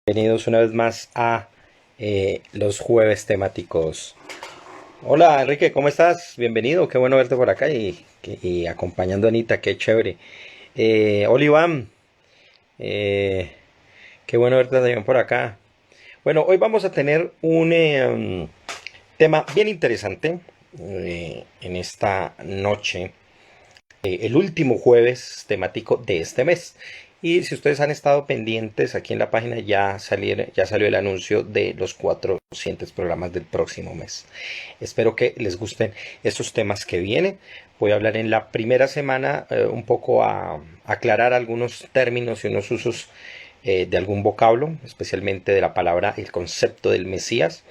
Bienvenidos una vez más a los jueves temáticos. Hola Enrique, ¿cómo estás? Bienvenido, qué bueno verte por acá y acompañando a Anita, qué chévere. Hola Iván, eh, qué bueno verte también por acá. Bueno, hoy vamos a tener un tema bien interesante en esta noche, el último jueves temático de este mes. Y si ustedes han estado pendientes, aquí en la página ya salió el anuncio de los 400 programas del próximo mes. Espero que les gusten estos temas que vienen. Voy a hablar en la primera semana un poco a aclarar algunos términos y unos usos de algún vocablo, especialmente de la palabra, el concepto del Mesías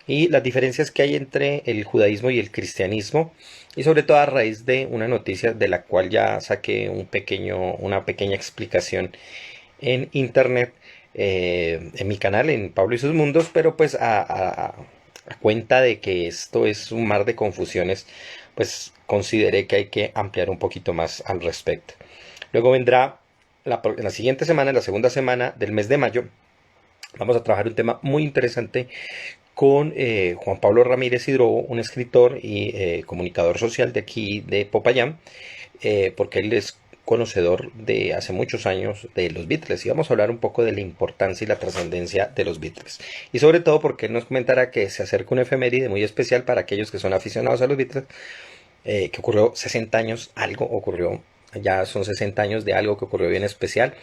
y las diferencias que hay entre el judaísmo y el cristianismo, y sobre todo a raíz de una noticia de la cual ya saqué una pequeña explicación en internet, en mi canal, en Pablo y sus Mundos, pero pues a cuenta de que esto es un mar de confusiones, pues consideré que hay que ampliar un poquito más al respecto. Luego vendrá la siguiente semana, la segunda semana del mes de mayo. Vamos a trabajar un tema muy interesante con Juan Pablo Ramírez Hidrobo, un escritor y comunicador social de aquí de Popayán, porque él es conocedor de hace muchos años de los Beatles, y vamos a hablar un poco de la importancia y la trascendencia de los Beatles, y sobre todo porque él nos comentará que se acerca una efeméride muy especial para aquellos que son aficionados a los Beatles, que ocurrió 60 años, algo ocurrió, ya son 60 años de algo que ocurrió bien especial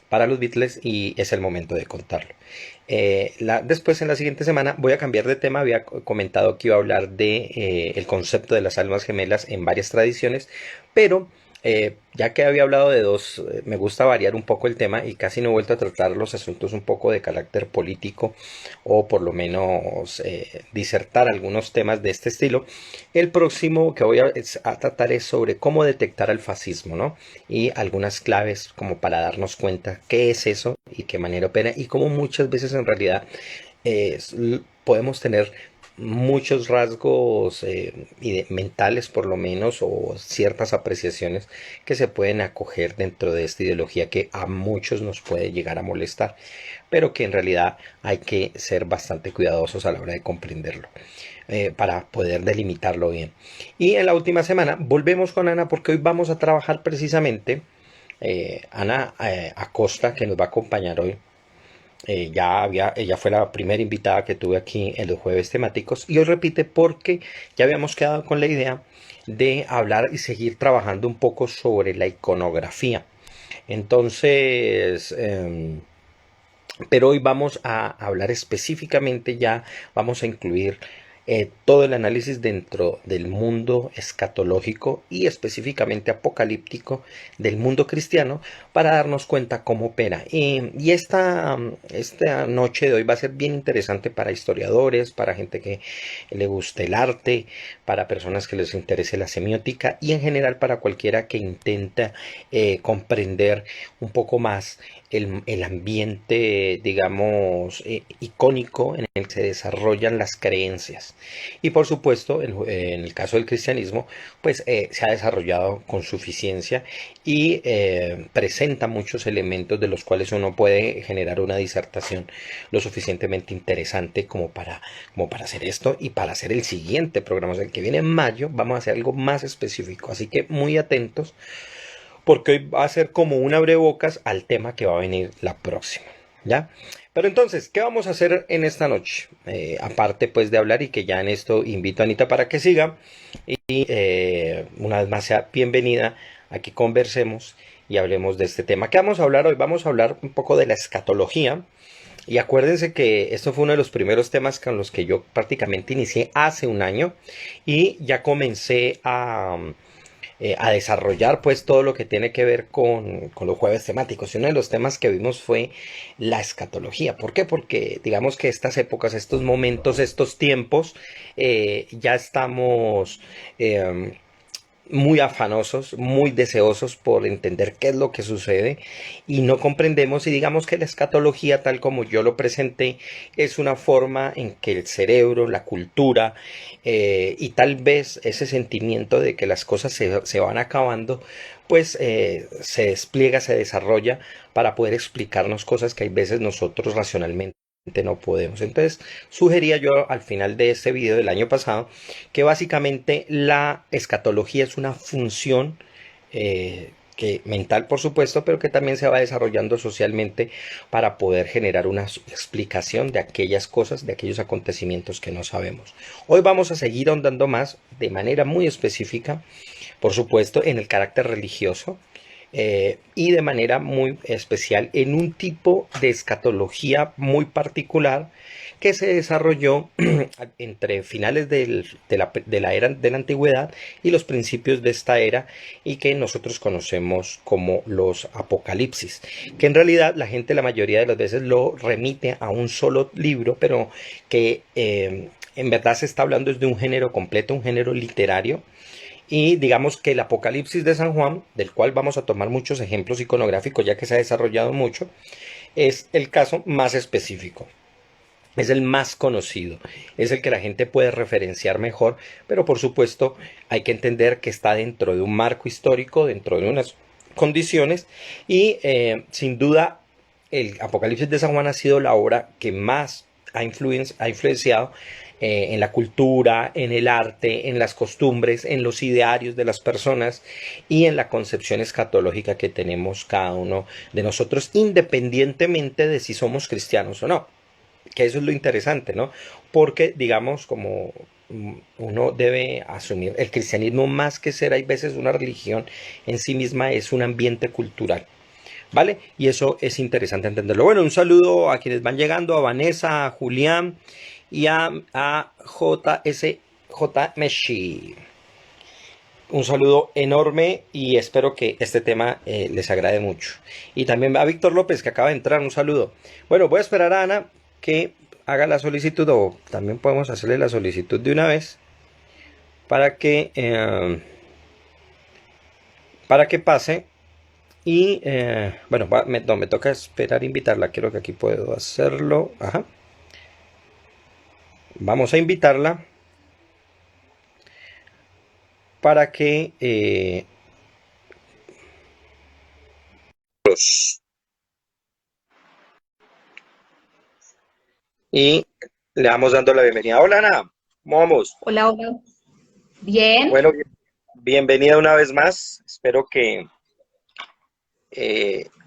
para los Beatles, y es el momento de contarlo. Después, en la siguiente semana, voy a cambiar de tema. Había comentado que iba a hablar de el concepto de las almas gemelas en varias tradiciones, pero ya que había hablado de dos, me gusta variar un poco el tema y casi no he vuelto a tratar los asuntos un poco de carácter político, o por lo menos disertar algunos temas de este estilo. El próximo que voy a tratar es sobre cómo detectar el fascismo, ¿no? Y algunas claves como para darnos cuenta qué es eso y qué manera opera, y cómo muchas veces en realidad podemos tener muchos rasgos mentales, por lo menos, o ciertas apreciaciones que se pueden acoger dentro de esta ideología que a muchos nos puede llegar a molestar, pero que en realidad hay que ser bastante cuidadosos a la hora de comprenderlo, para poder delimitarlo bien. Y en la última semana volvemos con Ana, porque hoy vamos a trabajar precisamente Ana Acosta, que nos va a acompañar hoy. Ella fue la primera invitada que tuve aquí en los jueves temáticos, y hoy repite porque ya habíamos quedado con la idea de hablar y seguir trabajando un poco sobre la iconografía. Entonces, pero hoy vamos a hablar específicamente, ya vamos a incluir todo el análisis dentro del mundo escatológico y específicamente apocalíptico del mundo cristiano, para darnos cuenta cómo opera. Y esta noche de hoy va a ser bien interesante para historiadores, para gente que le guste el arte, para personas que les interese la semiótica, y en general para cualquiera que intenta comprender un poco más el ambiente, digamos, icónico en el que se desarrollan las creencias. Y por supuesto, en el caso del cristianismo, pues se ha desarrollado con suficiencia y presenta muchos elementos de los cuales uno puede generar una disertación lo suficientemente interesante como para hacer esto y para hacer el siguiente programa. O sea, el que viene en mayo vamos a hacer algo más específico, así que muy atentos, porque hoy va a ser como un abrebocas al tema que va a venir la próxima, ¿ya? Pero entonces, ¿qué vamos a hacer en esta noche? Aparte pues de hablar, y que ya en esto invito a Anita para que siga, y una vez más sea bienvenida, aquí conversemos y hablemos de este tema. ¿Qué vamos a hablar hoy? Vamos a hablar un poco de la escatología, y acuérdense que esto fue uno de los primeros temas con los que yo prácticamente inicié hace un año, y ya comencé a desarrollar pues todo lo que tiene que ver con los jueves temáticos. Y uno de los temas que vimos fue la escatología. ¿Por qué? Porque digamos que estas épocas, estos momentos, estos tiempos, ya estamos muy afanosos, muy deseosos por entender qué es lo que sucede, y no comprendemos. Y digamos que la escatología, tal como yo lo presenté, es una forma en que el cerebro, la cultura, y tal vez ese sentimiento de que las cosas se van acabando, pues se despliega, se desarrolla para poder explicarnos cosas que hay veces nosotros racionalmente no podemos. Entonces, sugería yo al final de este video del año pasado que básicamente la escatología es una función que mental, por supuesto, pero que también se va desarrollando socialmente para poder generar una explicación de aquellas cosas, de aquellos acontecimientos que no sabemos. Hoy vamos a seguir ahondando más de manera muy específica, por supuesto, en el carácter religioso, y de manera muy especial en un tipo de escatología muy particular que se desarrolló entre finales de la era de la antigüedad y los principios de esta era, y que nosotros conocemos como los apocalipsis, que en realidad la gente la mayoría de las veces lo remite a un solo libro, pero que en verdad se está hablando de un género completo, un género literario. Y digamos que el Apocalipsis de San Juan, del cual vamos a tomar muchos ejemplos iconográficos ya que se ha desarrollado mucho, es el caso más específico. Es el más conocido, es el que la gente puede referenciar mejor, pero por supuesto hay que entender que está dentro de un marco histórico, dentro de unas condiciones, y sin duda el Apocalipsis de San Juan ha sido la obra que más ha influenciado en la cultura, en el arte, en las costumbres, en los idearios de las personas y en la concepción escatológica que tenemos cada uno de nosotros, independientemente de si somos cristianos o no. Que eso es lo interesante, ¿no? Porque, digamos, como uno debe asumir, el cristianismo más que ser, hay veces una religión en sí misma, es un ambiente cultural. ¿Vale? Y eso es interesante entenderlo. Bueno, un saludo a quienes van llegando, a Vanessa, a Julián y a JSJ Meshi. Un saludo enorme y espero que este tema les agrade mucho. Y también a Víctor López, que acaba de entrar, un saludo. Bueno, voy a esperar a Ana que haga la solicitud, o también podemos hacerle la solicitud de una vez para que pase. Y bueno, no, me toca esperar invitarla. Creo que aquí puedo hacerlo. Ajá. Vamos a invitarla para que y le vamos dando la bienvenida. Hola Ana, ¿cómo vamos? Hola, hola. Bien. Bueno, bienvenida una vez más. Espero que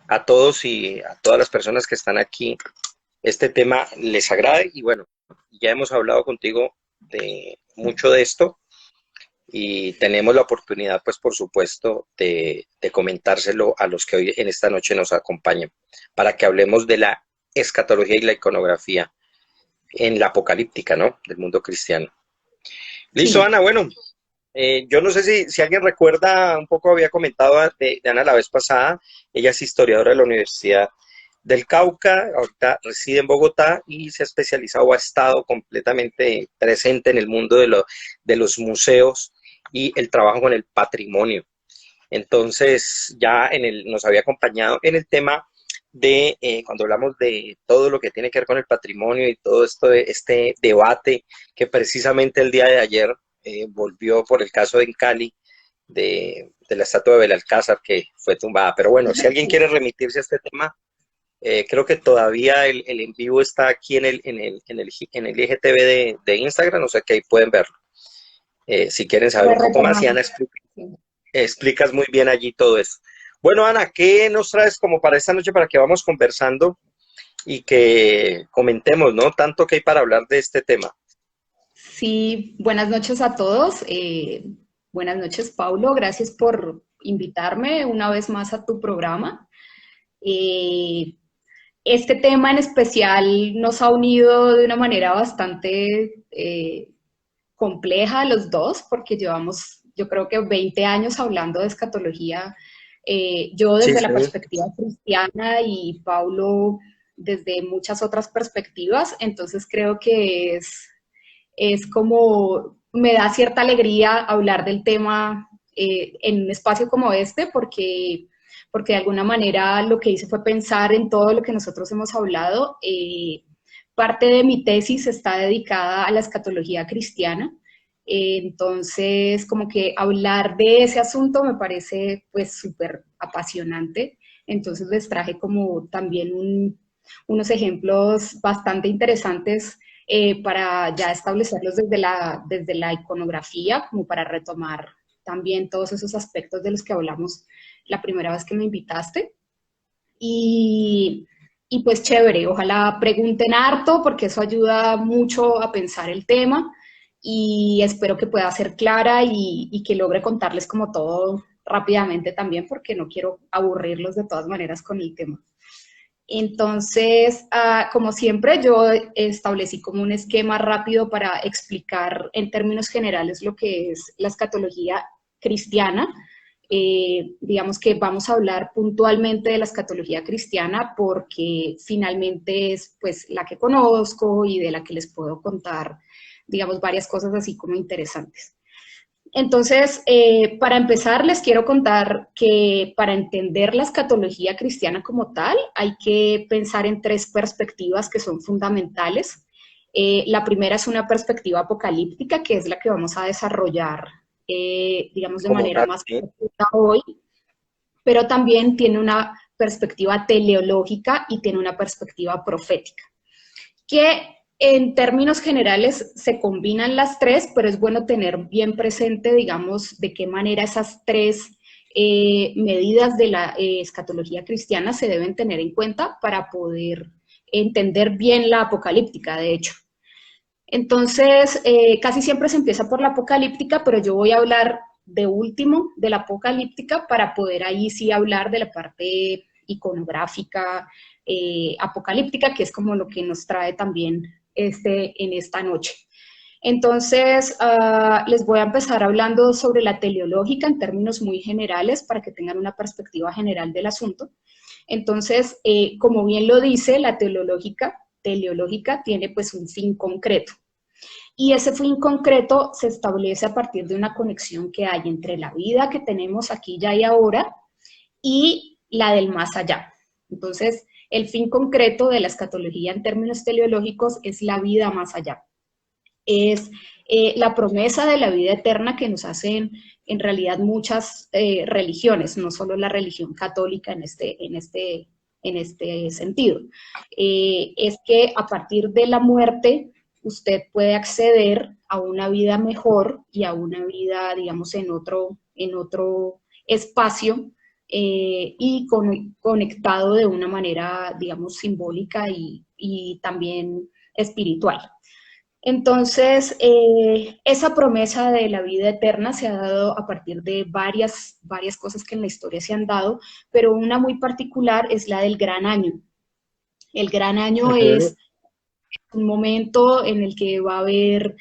a todos y a todas las personas que están aquí este tema les agrade. Y bueno, ya hemos hablado contigo de mucho de esto y tenemos la oportunidad, pues por supuesto, de comentárselo a los que hoy en esta noche nos acompañan, para que hablemos de la escatología y la iconografía en la apocalíptica, ¿no? Del mundo cristiano. Listo, Sí. Ana, bueno, yo no sé si alguien recuerda, un poco había comentado de Ana la vez pasada. Ella es historiadora de la Universidad del Cauca, ahorita reside en Bogotá y se ha especializado, o ha estado completamente presente en el mundo de los museos y el trabajo con el patrimonio. Entonces, ya nos había acompañado en el tema de cuando hablamos de todo lo que tiene que ver con el patrimonio y todo este debate que precisamente el día de ayer volvió por el caso de en Cali de la estatua de Belalcázar que fue tumbada. Pero bueno, si alguien quiere remitirse a este tema, creo que todavía el en vivo está aquí en el IGTV de Instagram, o sea que ahí pueden verlo. Si quieren saber Lo un poco más, y retomamos. Ana Sí. explicas muy bien allí todo eso. Bueno, Ana, ¿qué nos traes como para esta noche para que vamos conversando y que comentemos, ¿no? Tanto que hay para hablar de este tema. Sí, buenas noches a todos. Buenas noches, Paulo. Gracias por invitarme una vez más a tu programa. Eh, este tema en especial nos ha unido de una manera bastante compleja a los dos, porque llevamos, yo creo que 20 años hablando de escatología, yo Sí, desde sí. la perspectiva cristiana y Paulo desde muchas otras perspectivas, entonces creo que es como, me da cierta alegría hablar del tema en un espacio como este, porque de alguna manera lo que hice fue pensar en todo lo que nosotros hemos hablado. Parte de mi tesis está dedicada a la escatología cristiana, Entonces, como que hablar de ese asunto me parece pues súper apasionante. Entonces les traje como también unos ejemplos bastante interesantes para ya establecerlos desde la iconografía, como para retomar también todos esos aspectos de los que hablamos la primera vez que me invitaste. Y, y pues chévere, ojalá pregunten harto porque eso ayuda mucho a pensar el tema y espero que pueda ser clara y que logre contarles como todo rápidamente también porque no quiero aburrirlos de todas maneras con el tema. Entonces, como siempre, yo establecí como un esquema rápido para explicar en términos generales lo que es la escatología cristiana. Digamos que vamos a hablar puntualmente de la escatología cristiana porque finalmente es pues la que conozco y de la que les puedo contar, digamos, varias cosas así como interesantes. Entonces, para empezar, les quiero contar que para entender la escatología cristiana como tal, hay que pensar en tres perspectivas que son fundamentales. La primera es una perspectiva apocalíptica, que es la que vamos a desarrollar, digamos, de Como manera tal, más ¿sí? profunda hoy, pero también tiene una perspectiva teleológica y tiene una perspectiva profética que en términos generales se combinan las tres, pero es bueno tener bien presente, digamos, de qué manera esas tres medidas de la escatología cristiana se deben tener en cuenta para poder entender bien la apocalíptica, de hecho. Entonces, casi siempre se empieza por la apocalíptica, pero yo voy a hablar de último de la apocalíptica para poder ahí sí hablar de la parte iconográfica, apocalíptica, que es como lo que nos trae también en esta noche. Entonces, les voy a empezar hablando sobre la teleológica en términos muy generales para que tengan una perspectiva general del asunto. Entonces, como bien lo dice, la teleológica tiene pues un fin concreto. Y ese fin concreto se establece a partir de una conexión que hay entre la vida que tenemos aquí ya y ahora y la del más allá. Entonces, el fin concreto de la escatología en términos teleológicos es la vida más allá. Es la promesa de la vida eterna que nos hacen en realidad muchas religiones, no solo la religión católica en este sentido. Es que a partir de la muerte usted puede acceder a una vida mejor y a una vida, digamos, en otro espacio y conectado de una manera, digamos, simbólica y también espiritual. Entonces, esa promesa de la vida eterna se ha dado a partir de varias cosas que en la historia se han dado, pero una muy particular es la del gran año. El gran año Ujú. es un momento en el que va a haber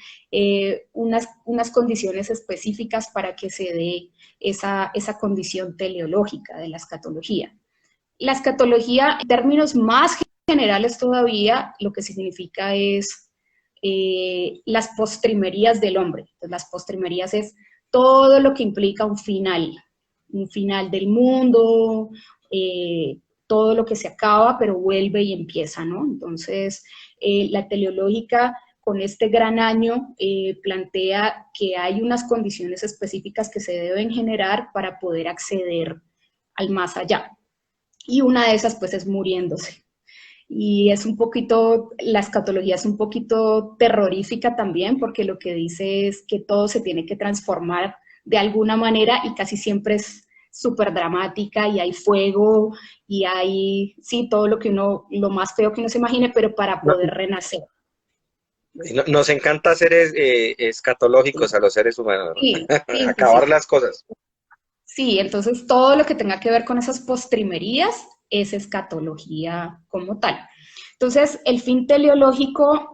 unas condiciones específicas para que se dé esa condición teleológica de la escatología. La escatología, en términos más generales todavía, lo que significa es las postrimerías del hombre. Entonces, las postrimerías es todo lo que implica un final del mundo, todo lo que se acaba, pero vuelve y empieza, ¿no? Entonces, la teleológica con este gran año plantea que hay unas condiciones específicas que se deben generar para poder acceder al más allá. Y una de esas, pues, es muriéndose. Y es un poquito, la escatología es un poquito terrorífica también, porque lo que dice es que todo se tiene que transformar de alguna manera y casi siempre es súper dramática y hay fuego y hay, sí, todo lo que uno, lo más feo que uno se imagine, pero para No- poder renacer. Nos encanta ser escatológicos a los seres humanos, Sí, sí, sí, acabar sí. las cosas. Sí, entonces todo lo que tenga que ver con esas postrimerías es escatología como tal. Entonces, el fin teleológico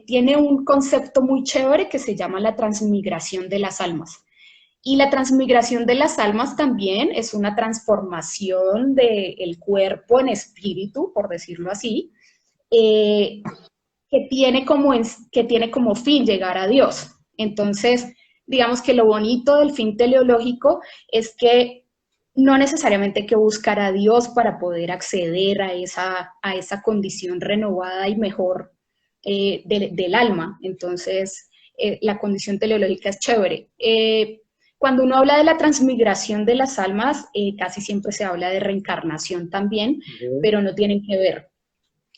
tiene un concepto muy chévere que se llama la transmigración de las almas. Y la transmigración de las almas también es una transformación del cuerpo en espíritu, por decirlo así, eh, que tiene como fin llegar a Dios. Entonces, digamos que lo bonito del fin teleológico es que no necesariamente hay que buscar a Dios para poder acceder a esa condición renovada y mejor del alma. Entonces, la condición teleológica es chévere. Cuando uno habla de la transmigración de las almas, casi siempre se habla de reencarnación también, Ujú. pero no tienen que ver.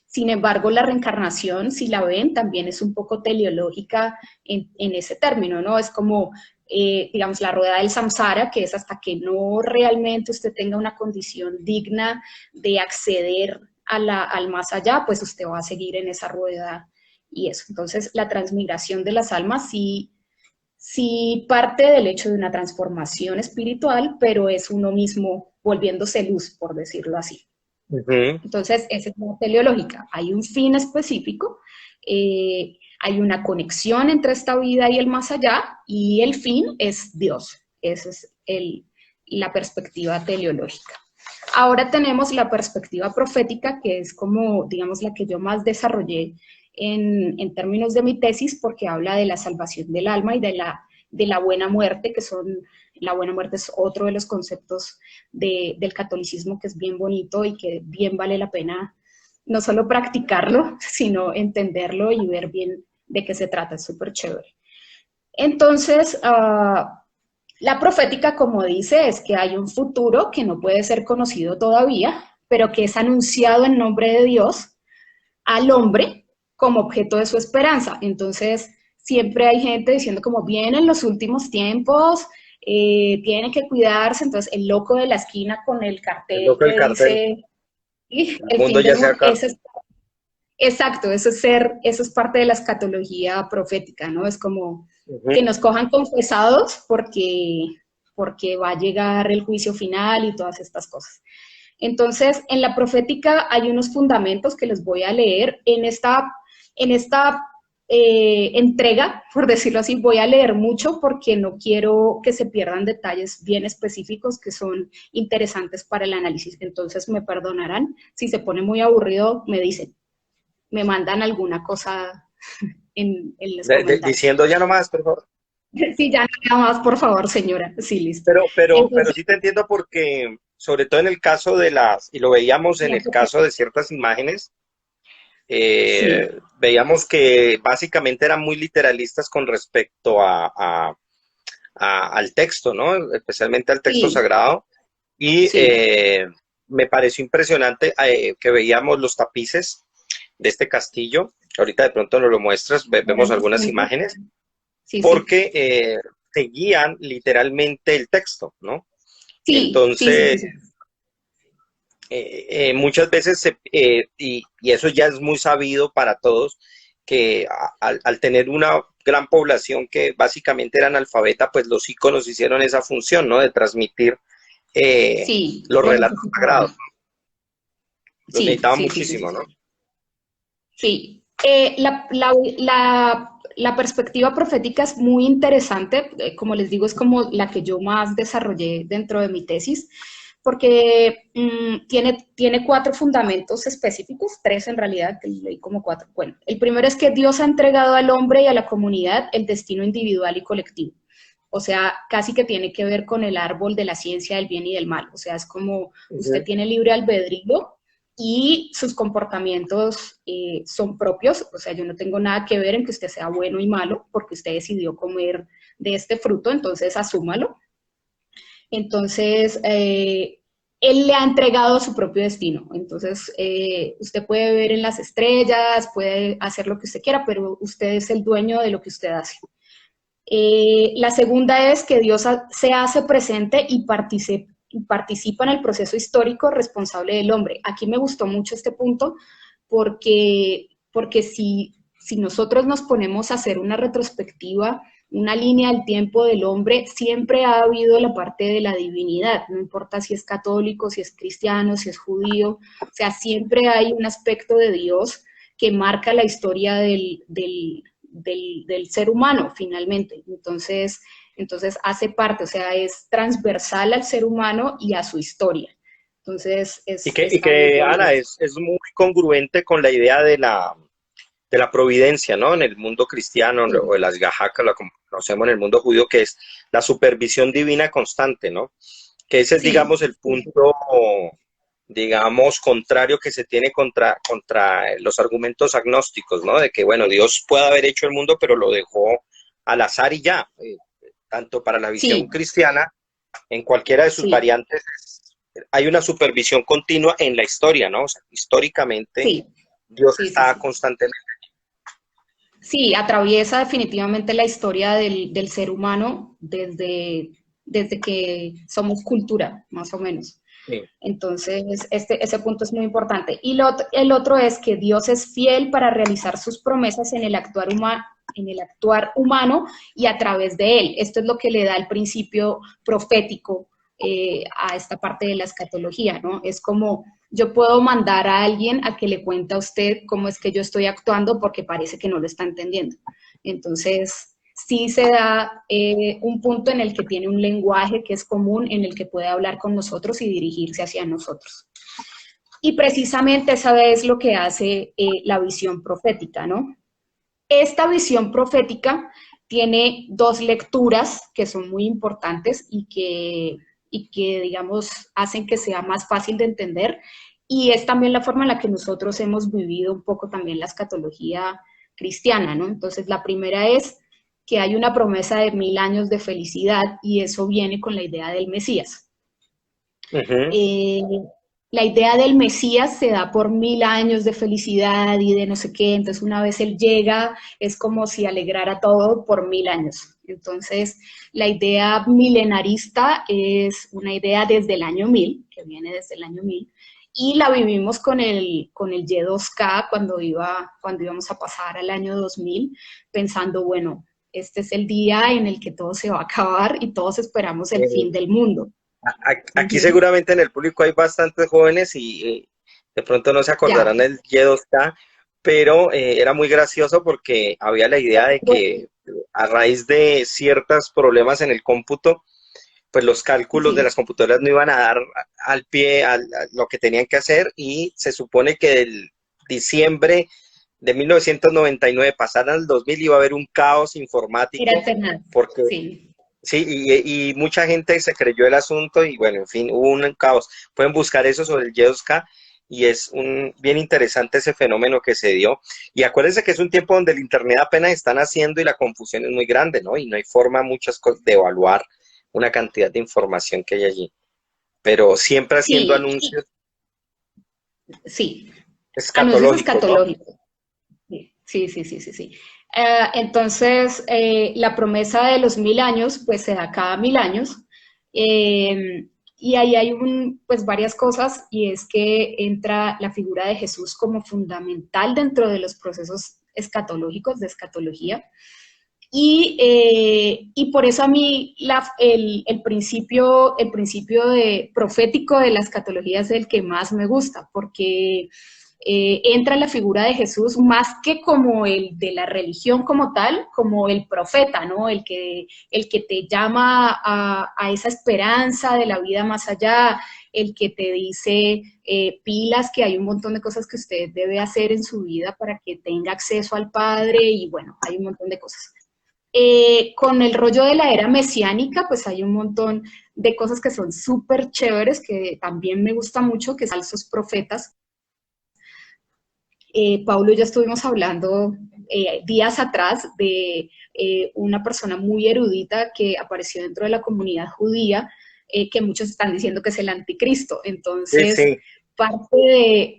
Sin embargo, la reencarnación, si la ven, también es un poco teleológica en ese término, ¿no? Es como, digamos, la rueda del samsara, que es hasta que no realmente usted tenga una condición digna de acceder al más allá, pues usted va a seguir en esa rueda y eso. Entonces, la transmigración de las almas sí parte del hecho de una transformación espiritual, pero es uno mismo volviéndose luz, por decirlo así. Ujú. Entonces, esa es la teleológica. Hay un fin específico, hay una conexión entre esta vida y el más allá, y el fin es Dios. Esa es la perspectiva teleológica. Ahora tenemos la perspectiva profética, que es como, digamos, la que yo más desarrollé en términos de mi tesis, porque habla de la salvación del alma y de la buena muerte, que son, la buena muerte es otro de los conceptos del catolicismo que es bien bonito y que bien vale la pena no solo practicarlo, sino entenderlo y ver bien de qué se trata, es súper chévere. Entonces, la profética, como dice, es que hay un futuro que no puede ser conocido todavía, pero que es anunciado en nombre de Dios al hombre como objeto de su esperanza. Entonces, siempre hay gente diciendo como vienen los últimos tiempos, tienen que cuidarse. Entonces, el loco de la esquina con el El cartel loco del que cartel. dice El el mundo fin ya del se mundo, acaba. exacto, eso es parte de la escatología profética, ¿no? Es como Ujú. que nos cojan confesados porque va a llegar el juicio final y todas estas cosas. Entonces, en la profética hay unos fundamentos que les voy a leer. En esta entrega, por decirlo así, voy a leer mucho porque no quiero que se pierdan detalles bien específicos que son interesantes para el análisis. Entonces, me perdonarán. Si se pone muy aburrido, me dicen, me mandan alguna cosa en los comentarios. Diciendo ya nomás, por favor. Sí, ya nada más, por favor, señora. Sí, listo. Pero Entonces, sí te entiendo porque, sobre todo en el caso de y lo veíamos en la el caso de ciertas imágenes, sí, veíamos que básicamente eran muy literalistas con respecto al texto, ¿no? Especialmente al texto sí, sagrado. Y sí. me pareció impresionante que veíamos los tapices de este castillo. Ahorita de pronto nos lo muestras, vemos algunas imágenes, Sí, sí. porque seguían literalmente el texto, ¿no? Sí, sí, sí, sí, Entonces, sí. muchas veces, y eso ya es muy sabido para todos, que al tener una gran población que básicamente era analfabeta, pues los iconos hicieron esa función, ¿no? De transmitir eh, Sí, los lo relatos sagrados. necesitaban. Los Sí, necesitaban sí, sí, sí, sí. muchísimo, ¿no? Sí. La perspectiva profética es muy interesante, como les digo, es como la que yo más desarrollé dentro de mi tesis, porque tiene cuatro fundamentos específicos, tres en realidad, que leí como cuatro. Bueno, el primero es que Dios ha entregado al hombre y a la comunidad el destino individual y colectivo. O sea, casi que tiene que ver con el árbol de la ciencia del bien y del mal. O sea, es como usted Ujú. tiene libre albedrío y sus comportamientos son propios. O sea, yo no tengo nada que ver en que usted sea bueno y malo porque usted decidió comer de este fruto, entonces asúmalo. Entonces, él le ha entregado su propio destino. Entonces, usted puede ver en las estrellas, puede hacer lo que usted quiera, pero usted es el dueño de lo que usted hace. La segunda es que Dios se hace presente y participa en el proceso histórico responsable del hombre. Aquí me gustó mucho este punto porque si nosotros nos ponemos a hacer una retrospectiva, una línea del tiempo del hombre, siempre ha habido la parte de la divinidad, no importa si es católico, si es cristiano, si es judío, o sea, siempre hay un aspecto de Dios que marca la historia del ser humano finalmente. Entonces hace parte, o sea, es transversal al ser humano y a su historia. Entonces Y está muy que bueno Ana, eso. es muy congruente con la idea de la providencia, ¿no? En el mundo cristiano o Sí, de las gajaca, lo como conocemos en el mundo judío, que es la supervisión divina constante, ¿no? Que ese es, sí, digamos, el punto, digamos, contrario que se tiene contra los argumentos agnósticos, ¿no? De que, bueno, Dios puede haber hecho el mundo, pero lo dejó al azar y ya, tanto para la visión Sí, cristiana, en cualquiera de sus sí, variantes, hay una supervisión continua en la historia, ¿no? O sea, históricamente sí, Dios sí, sí, está sí. constantemente. Sí, atraviesa definitivamente la historia del ser humano desde que somos cultura, más o menos. Sí. Entonces, ese punto es muy importante. Y el otro es que Dios es fiel para realizar sus promesas en el actuar humano y a través de él. Esto es lo que le da el principio profético a esta parte de la escatología, ¿no? Es como yo puedo mandar a alguien a que le cuente a usted cómo es que yo estoy actuando porque parece que no lo está entendiendo. Entonces, sí se da un punto en el que tiene un lenguaje que es común, en el que puede hablar con nosotros y dirigirse hacia nosotros. Y precisamente esa es lo que hace la visión profética, ¿no? Esta visión profética tiene dos lecturas que son muy importantes y que, digamos, hacen que sea más fácil de entender. Y es también la forma en la que nosotros hemos vivido un poco también la escatología cristiana, ¿no? Entonces, la primera es que hay una promesa de 1000 años de felicidad y eso viene con la idea del Mesías. Ujú. Eh, la idea del Mesías se da por 1000 años de felicidad y de no sé qué, entonces una vez él llega es como si alegrara todo por 1000 años. Entonces la idea milenarista es una idea desde el año 1000, que viene desde el año 1000, y la vivimos con el Y2K cuando íbamos a pasar al año 2000, pensando, bueno, este es el día en el que todo se va a acabar y todos esperamos el fin Eh, del mundo. Aquí Ujú. seguramente en el público hay bastantes jóvenes y de pronto no se Ya. acordarán del Y2K, pero era muy gracioso porque había la idea de que a raíz de ciertos problemas en el cómputo, pues los cálculos de Sí, las computadoras no iban a dar al pie a lo que tenían que hacer y se supone que del diciembre de 1999 pasar al 2000 iba a haber un caos era informático tenaz. porque Sí, sí, y mucha gente se creyó el asunto y bueno, en fin, hubo un caos. Pueden buscar eso sobre el Y2K y es bien interesante ese fenómeno que se dio. Y acuérdense que es un tiempo donde el Internet apenas están haciendo y la confusión es muy grande, ¿no? Y no hay forma muchas cosas de evaluar una cantidad de información que hay allí. Pero siempre haciendo sí, anuncios sí. Anuncios escatológicos, ¿no? escatológicos. Sí, sí, sí, sí, sí, sí. Entonces, la promesa de los 1000 años, pues se da cada 1000 años. Y ahí hay pues varias cosas, y es que entra la figura de Jesús como fundamental dentro de los procesos escatológicos, de escatología. Y por eso a mí el principio profético de la escatología es el que más me gusta, porque entra la figura de Jesús más que como el de la religión como tal, como el profeta, ¿no? El que te llama a esa esperanza de la vida más allá, el que te dice pilas, que hay un montón de cosas que usted debe hacer en su vida para que tenga acceso al Padre, y bueno, hay un montón de cosas. Con el rollo de la era mesiánica, pues hay un montón de cosas que son súper chéveres, que también me gusta mucho, que son falsos profetas. Paulo y yo estuvimos hablando días atrás de una persona muy erudita que apareció dentro de la comunidad judía, que muchos están diciendo que es el anticristo. Sí, Entonces, sí.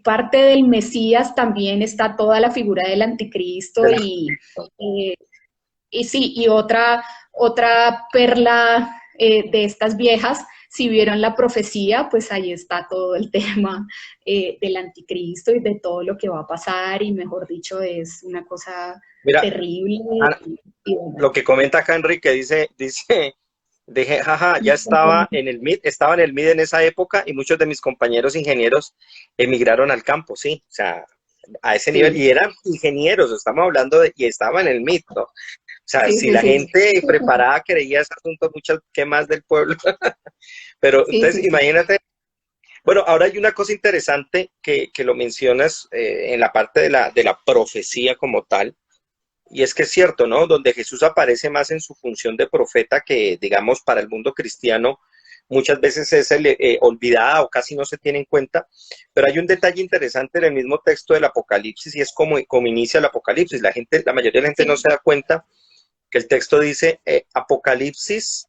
parte del Mesías también está toda la figura del anticristo, de la- y sí, y otra perla de estas viejas, si vieron la profecía, pues ahí está todo el tema del anticristo y de todo lo que va a pasar, y mejor dicho, es una cosa Mira, terrible. Ana, Y bueno, lo que comenta acá Enrique, dije, jaja, ya estaba en el MIT en esa época y muchos de mis compañeros ingenieros emigraron al campo, sí, o sea, a ese nivel, y sí, eran ingenieros, estamos hablando y estaban en el MIT, ¿no? O sea, sí, si sí, la sí, gente preparada creía ese asunto, muchas que más del pueblo, pero sí, entonces sí, sí, imagínate, bueno, ahora hay una cosa interesante que lo mencionas en la parte de la profecía como tal, y es que es cierto, ¿no? Donde Jesús aparece más en su función de profeta que, digamos, para el mundo cristiano muchas veces es olvidada o casi no se tiene en cuenta, pero hay un detalle interesante en el mismo texto del Apocalipsis y es como inicia el Apocalipsis. La mayoría de la gente no sí, se da cuenta que el texto dice Apocalipsis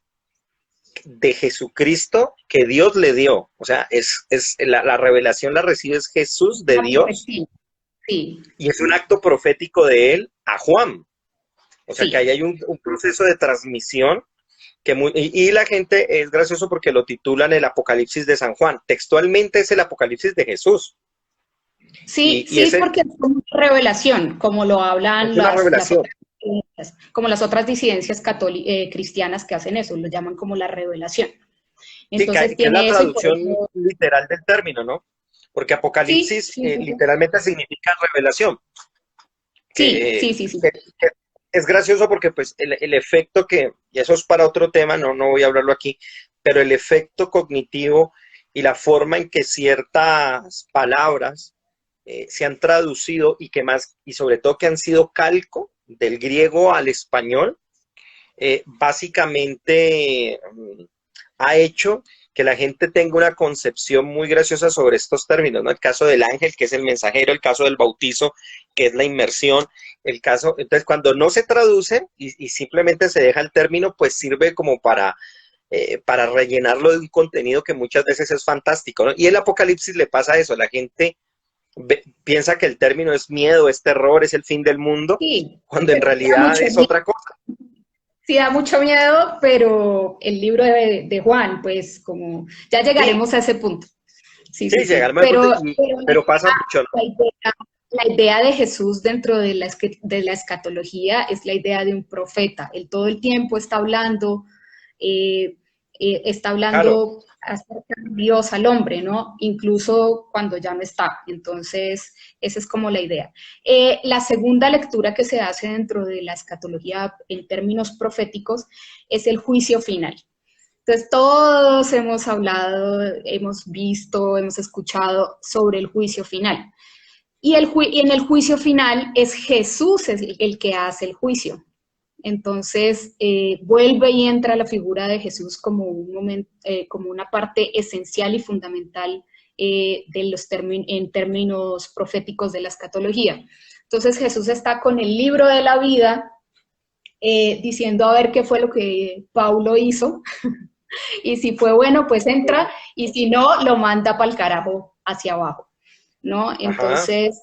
de Jesucristo que Dios le dio. O sea, es la revelación la recibe es Jesús de La Dios profecía, sí, y es un acto profético de él a Juan. O sea, que ahí sí. hay un proceso de transmisión y la gente es gracioso porque lo titulan el Apocalipsis de San Juan. Textualmente es el Apocalipsis de Jesús. Sí, Y sí, ese porque es como revelación, como lo es hablan una las revelación. otras disidencias, como las otras disidencias cristianas que hacen eso, lo llaman como la revelación. Sí, Entonces que es la tiene eso y por traducción eso, literal del término, ¿no? Porque sí, Apocalipsis sí, sí, sí, literalmente significa revelación. sí, Que, sí, sí, sí, que es gracioso porque pues el efecto y eso es para otro tema, no voy a hablarlo aquí, pero el efecto cognitivo y la forma en que ciertas palabras se han traducido y sobre todo que han sido calco del griego al español, básicamente ha hecho que la gente tenga una concepción muy graciosa sobre estos términos, ¿no? El caso del ángel, que es el mensajero, el caso del bautizo, que es la inmersión, entonces cuando no se traduce y simplemente se deja el término, pues sirve como para rellenarlo de un contenido que muchas veces es fantástico, ¿no? Y el Apocalipsis le pasa eso, la gente piensa que el término es miedo, es terror, es el fin del mundo, sí, cuando en pero da realidad mucho es miedo. otra cosa. Sí, da mucho miedo, pero el libro de Juan, pues como ya Sí, llegaremos a ese punto. Sí, sí, sí, sí. llegarme al punto, Pero pero pasa mucho, ¿no? la idea de Jesús dentro de de la escatología es la idea de un profeta. Él todo el tiempo eh, está Claro, hablando acerca de Dios al hombre, ¿no? Incluso cuando ya no está. Entonces, esa es como la idea. La segunda lectura que se hace dentro de la escatología en términos proféticos es el juicio final. Entonces, todos hemos hablado, hemos visto, hemos escuchado sobre el juicio final. Y en el juicio final es Jesús el que hace el juicio. Entonces, vuelve y entra la figura de Jesús como, como una parte esencial y fundamental en términos proféticos de la escatología. Entonces, Jesús está con el libro de la vida diciendo a ver qué fue lo que Paulo hizo y si fue bueno, pues entra, y si no, lo manda para el carajo hacia abajo, ¿no? ajá, Entonces,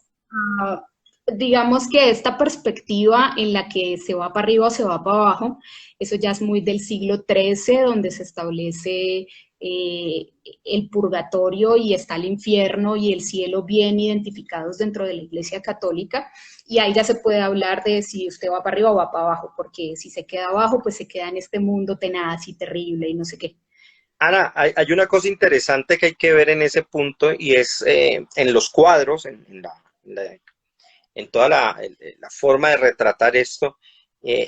digamos que esta perspectiva en la que se va para arriba o se va para abajo, eso ya es muy del siglo XIII, donde se establece el purgatorio y está el infierno y el cielo bien identificados dentro de la Iglesia Católica, y ahí ya se puede hablar de si usted va para arriba o va para abajo, porque si se queda abajo, pues se queda en este mundo tenaz y terrible y no sé qué. Ana, hay una cosa interesante que hay que ver en ese punto y es en los cuadros, en toda la forma de retratar esto,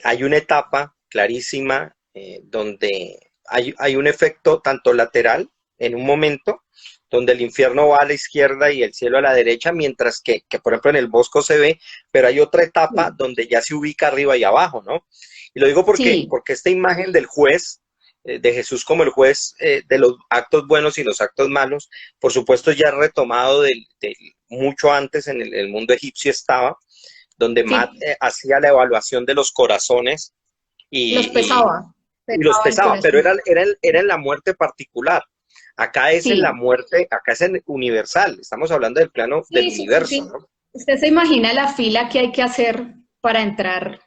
hay una etapa clarísima donde hay un efecto tanto lateral en un momento, donde el infierno va a la izquierda y el cielo a la derecha, mientras que por ejemplo en el Bosco se ve, pero hay otra etapa Sí, donde ya se ubica arriba y abajo, ¿no? Y lo digo sí, porque esta imagen del juez, de Jesús como el juez de los actos buenos y los actos malos, por supuesto ya retomado mucho antes en el mundo egipcio estaba, donde Matt sí, hacía la evaluación de los corazones los y, y- pesaba, y los pesaba el pesaba, pero corazón. era en la muerte particular. Acá es en la Sí, muerte, acá es en universal, estamos hablando del plano del sí, sí, sí, universo, sí. ¿no? Usted se imagina la fila que hay que hacer para entrar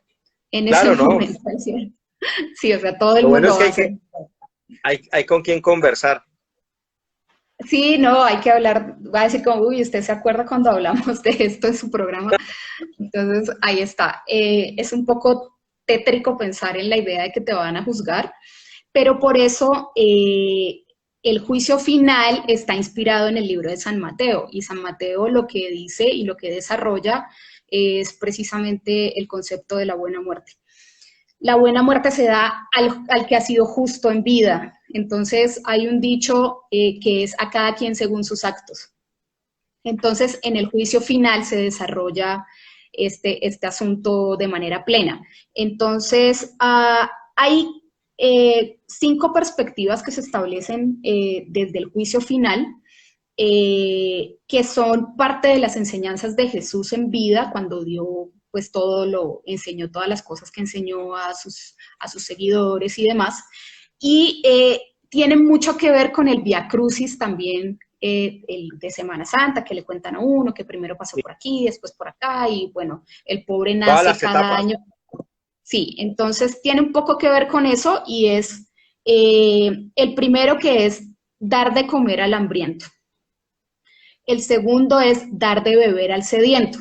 en ese Claro, ¿no? momento, ¿sí? Sí, o sea, todo el Lo bueno es mundo que va a hacer. hay con quién conversar. Sí, no, hay que hablar, va a decir como, uy, ¿usted se acuerda cuando hablamos de esto en su programa? Entonces, ahí está. Es un poco tétrico pensar en la idea de que te van a juzgar, pero por eso el juicio final está inspirado en el libro de San Mateo, y San Mateo lo que dice y lo que desarrolla es precisamente el concepto de la buena muerte. La buena muerte se da al que ha sido justo en vida. Entonces hay un dicho que es a cada quien según sus actos. Entonces en el juicio final se desarrolla este asunto de manera plena. Entonces hay 5 perspectivas que se establecen desde el juicio final, que son parte de las enseñanzas de Jesús en vida, cuando dio pues todo lo enseñó, todas las cosas que enseñó a sus seguidores y demás. Y tiene mucho que ver con el Vía Crucis también, el de Semana Santa, que le cuentan a uno que primero pasó por aquí, después por acá, y bueno, el pobre Todas nace las cada etapas. año. Sí, entonces tiene un poco que ver con eso y es el primero que es dar de comer al hambriento. El segundo es dar de beber al sediento.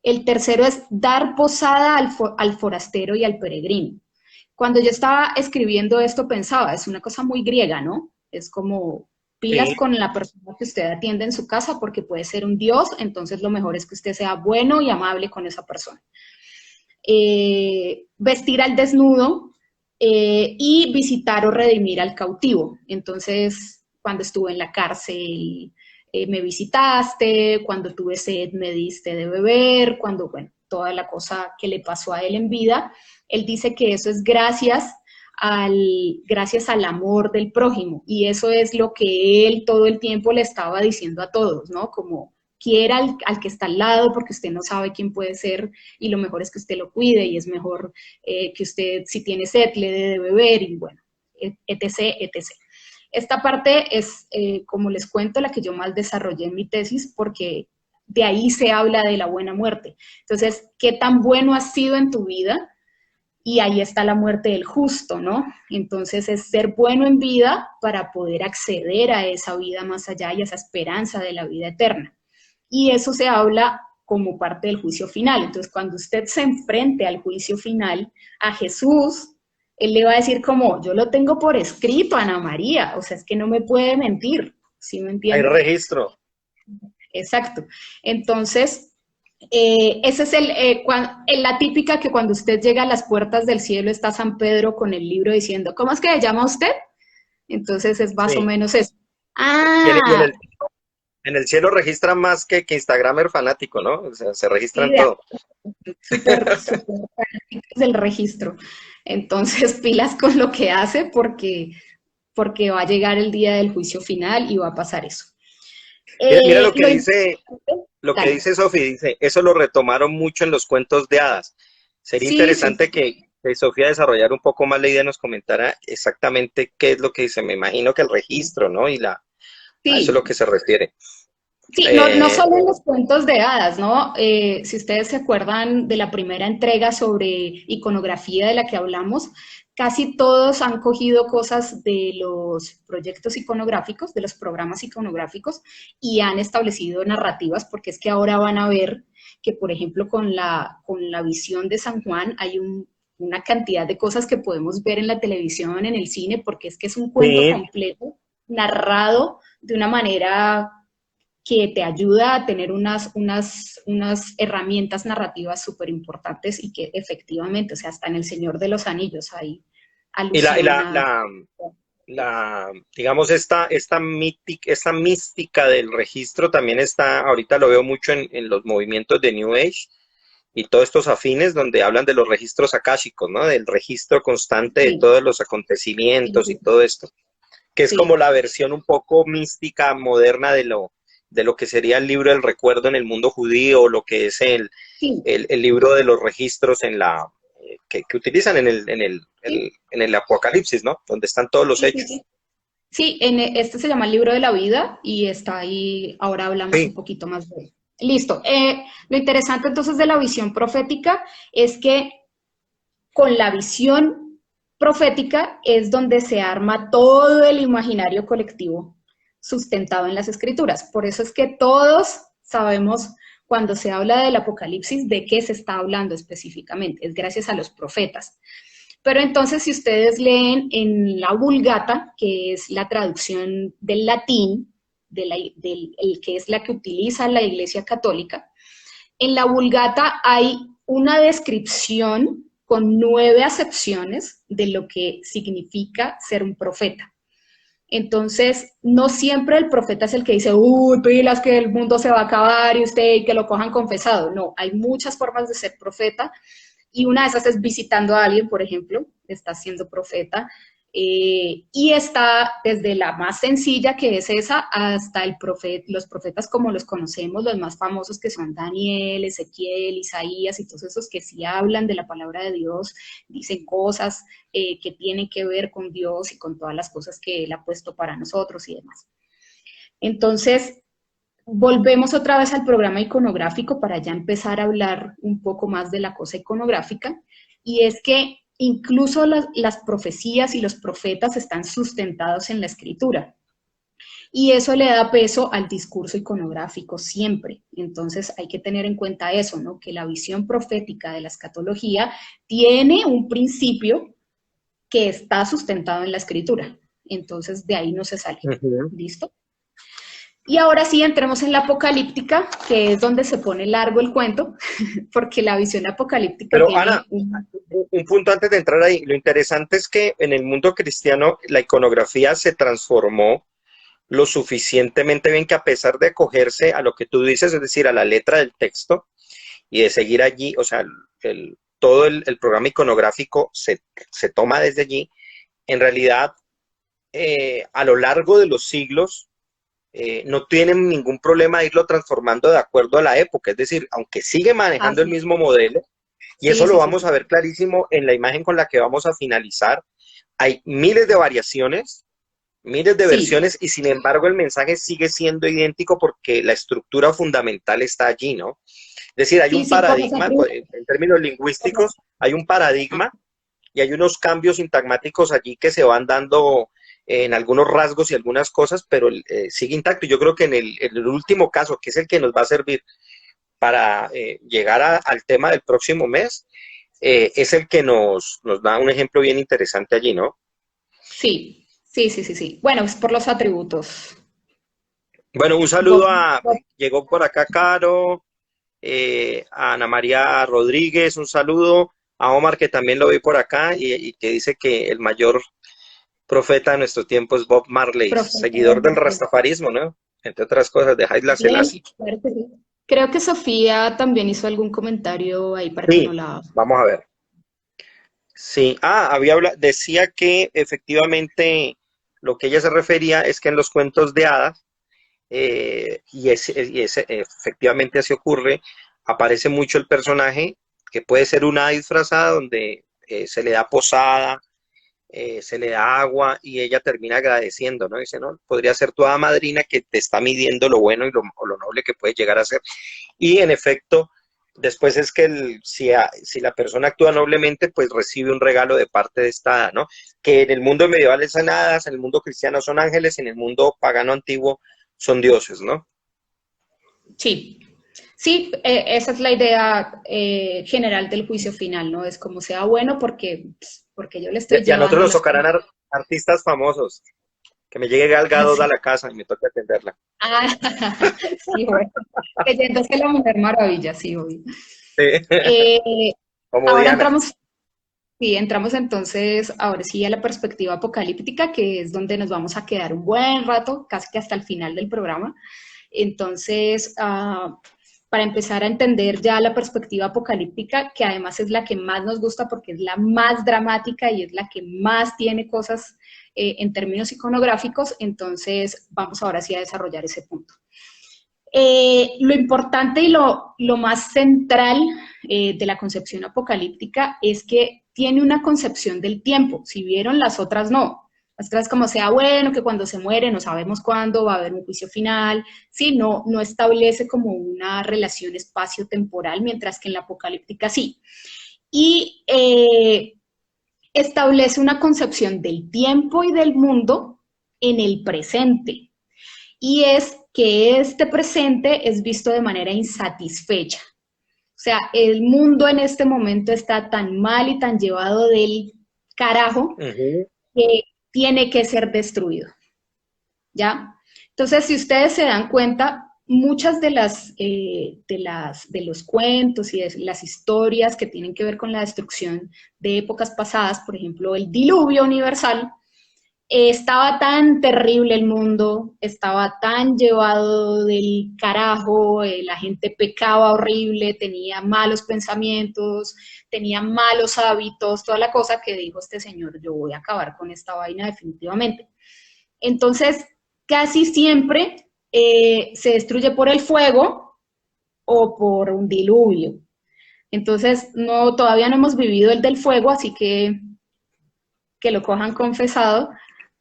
El tercero es dar posada al forastero y al peregrino. Cuando yo estaba escribiendo esto pensaba, es una cosa muy griega, ¿no? Es como pilas Sí, con la persona que usted atiende en su casa porque puede ser un dios, entonces lo mejor es que usted sea bueno y amable con esa persona. Vestir al desnudo y visitar o redimir al cautivo. Entonces, cuando estuve en la cárcel, me visitaste, cuando tuve sed me diste de beber, cuando, bueno, toda la cosa que le pasó a él en vida, él dice que eso es gracias al amor del prójimo, y eso es lo que él todo el tiempo le estaba diciendo a todos, ¿no? Como quiera al que está al lado, porque usted no sabe quién puede ser, y lo mejor es que usted lo cuide, y es mejor que usted, si tiene sed, le dé de beber, y bueno, etc., etc. Esta parte es, como les cuento, la que yo más desarrollé en mi tesis, porque de ahí se habla de la buena muerte. Entonces, ¿qué tan bueno has sido en tu vida? Y ahí está la muerte del justo, ¿no? Entonces es ser bueno en vida para poder acceder a esa vida más allá y a esa esperanza de la vida eterna. Y eso se habla como parte del juicio final. Entonces, cuando usted se enfrente al juicio final, a Jesús, él le va a decir como, yo lo tengo por escrito, Ana María, o sea, es que no me puede mentir, ¿sí me hay entiende? registro. Exacto. Entonces, ese es la típica que cuando usted llega a las puertas del cielo está San Pedro con el libro diciendo, ¿cómo es que se llama usted? Entonces es más o Sí. menos eso. Y Ah, en el cielo registran más que Instagramer fanático, ¿no? O sea, se sí, registran de todo. súper, súper fanáticos del registro. Entonces, pilas con lo que hace porque va a llegar el día del juicio final y va a pasar eso. Mira Lo importante, lo que dale. dice Sofi, dice, eso lo retomaron mucho en los cuentos de hadas. Sería Sí, sí, interesante que Sofía desarrollara un poco más la idea y nos comentara exactamente qué es lo que dice. Me imagino que el registro, ¿no? A eso es lo sí. que se refiere. Sí, no, no Eh, solo en los cuentos de hadas, ¿no? Si ustedes se acuerdan de la primera entrega sobre iconografía de la que hablamos, casi todos han cogido cosas de los proyectos iconográficos, de los programas iconográficos, y han establecido narrativas, porque es que ahora van a ver que, por ejemplo, con la visión de San Juan hay una cantidad de cosas que podemos ver en la televisión, en el cine, porque es que es un cuento sí, completo, narrado de una manera que te ayuda a tener unas herramientas narrativas súper importantes y que efectivamente, o sea, hasta en El Señor de los Anillos hay y alusión a... digamos, esta mística del registro también está, ahorita lo veo mucho en los movimientos de New Age y todos estos afines donde hablan de los registros akáshicos, ¿no? Del registro constante de Sí, todos los sí, acontecimientos y sí, todo esto, que es como sí, la versión un poco mística, moderna de lo que sería el libro del recuerdo en el mundo judío, o lo que es sí, el libro de los registros que utilizan sí, en el Apocalipsis, ¿no? Donde están todos los sí, sí, hechos. sí. Sí, este se llama el libro de la vida y está ahí, ahora hablamos un Sí, poquito más de él. Listo. Lo interesante entonces de la visión profética es que con la visión profética es donde se arma todo el imaginario colectivo sustentado en las escrituras. Por eso es que todos sabemos cuando se habla del Apocalipsis de qué se está hablando específicamente. Es gracias a los profetas. Pero entonces, si ustedes leen en la Vulgata, que es la traducción del latín, que es la que utiliza la Iglesia Católica, en la Vulgata hay una descripción con 9 acepciones de lo que significa ser un profeta. Entonces, no siempre el profeta es el que dice, uy, pilas que el mundo se va a acabar y usted y que lo cojan confesado. No, hay muchas formas de ser profeta y una de esas es visitando a alguien, por ejemplo, está siendo profeta. Y está desde la más sencilla, que es esa, hasta los profetas como los conocemos, los más famosos, que son Daniel, Ezequiel, Isaías y todos esos que sí hablan de la palabra de Dios, dicen cosas que tienen que ver con Dios y con todas las cosas que Él ha puesto para nosotros y demás. Entonces, volvemos otra vez al programa iconográfico para ya empezar a hablar un poco más de la cosa iconográfica, y es que incluso las profecías y los profetas están sustentados en la escritura. Y eso le da peso al discurso iconográfico siempre. Entonces hay que tener en cuenta eso, ¿no? Que la visión profética de la escatología tiene un principio que está sustentado en la escritura. Entonces de ahí no se sale. Ujú. ¿Listo? Y ahora sí entremos en la apocalíptica, que es donde se pone largo el cuento, porque la visión apocalíptica Pero Ana, tiene un... un punto antes de entrar ahí, lo interesante es que en el mundo cristiano la iconografía se transformó lo suficientemente bien que a pesar de acogerse a lo que tú dices, es decir, a la letra del texto y de seguir allí, o sea, todo el programa iconográfico se toma desde allí, en realidad a lo largo de los siglos no tienen ningún problema de irlo transformando de acuerdo a la época, es decir, aunque sigue Ah, manejando el sí, mismo modelo, y eso sí, lo sí, sí, vamos a sí. ver clarísimo en la imagen con la que vamos a finalizar, hay miles de variaciones, miles de Sí, versiones, y sin embargo el mensaje sigue siendo idéntico porque la estructura fundamental está allí, ¿no? Es decir, hay sí, un sí, por los paradigma, atributos. en términos lingüísticos, hay un paradigma y hay unos cambios sintagmáticos allí que se van dando en algunos rasgos y algunas cosas, pero sigue intacto. Yo creo que en el último caso, que es el que nos va a servir para llegar al tema del próximo mes, es el que nos da un ejemplo bien interesante allí, ¿no? Sí, sí, sí, sí, sí. Bueno, es por los atributos. Bueno, un Bob, saludo Bob, llegó por acá Caro, a Ana María Rodríguez, un saludo, a Omar que también lo vi por acá y que dice que el mayor profeta de nuestro tiempo es Bob Marley, profeta seguidor del de... rastafarismo, ¿no? Entre otras cosas, de Haile Bien, Selassie. claro que sí. Creo que Sofía también hizo algún comentario ahí para que no Sí, la... vamos a ver. Sí, decía que efectivamente lo que ella se refería es que en los cuentos de hadas, efectivamente así ocurre, aparece mucho el personaje que puede ser una hada disfrazada donde se le da posada, se le da agua y ella termina agradeciendo, ¿no? Dice, no, podría ser tu hada madrina que te está midiendo lo bueno y o lo noble que puede llegar a ser. Y en efecto, después es que si la persona actúa noblemente, pues recibe un regalo de parte de esta hada, ¿no? Que en el mundo medieval son hadas, en el mundo cristiano son ángeles, en el mundo pagano antiguo son dioses, ¿no? Sí, sí, esa es la idea general del juicio final, ¿no? Es como sea bueno porque, porque yo le estoy Y a nosotros llevando nos las tocarán cosas. artistas famosos, que me llegue Gal Ah, Gadot a sí. la casa y me toque atenderla. Ah, sí, bueno. Creyéndose la Mujer Maravilla, sí, obvio. Sí. Eh, Como ahora Diana. entramos, sí, entramos entonces, ahora sí, a la perspectiva apocalíptica, que es donde nos vamos a quedar un buen rato, casi que hasta el final del programa. Entonces, para empezar a entender ya la perspectiva apocalíptica, que además es la que más nos gusta porque es la más dramática y es la que más tiene cosas en términos iconográficos, entonces vamos ahora sí a desarrollar ese punto. Lo importante y lo más central de la concepción apocalíptica es que tiene una concepción del tiempo. Si vieron las otras, no. Las otras como sea bueno, que cuando se muere no sabemos cuándo va a haber un juicio final, sí, no establece como una relación espacio-temporal, mientras que en la apocalíptica sí. Y establece una concepción del tiempo y del mundo en el presente, y es que este presente es visto de manera insatisfecha. O sea, el mundo en este momento está tan mal y tan llevado del carajo Ujú. que tiene que ser destruido, ¿ya? Entonces, si ustedes se dan cuenta, muchas de los cuentos y de las historias que tienen que ver con la destrucción de épocas pasadas, por ejemplo, el diluvio universal, estaba tan terrible el mundo, estaba tan llevado del carajo, la gente pecaba horrible, tenía malos pensamientos, tenía malos hábitos, toda la cosa que dijo este señor, yo voy a acabar con esta vaina definitivamente. Entonces, casi siempre se destruye por el fuego o por un diluvio. Entonces, no, todavía no hemos vivido el del fuego, así que lo cojan confesado,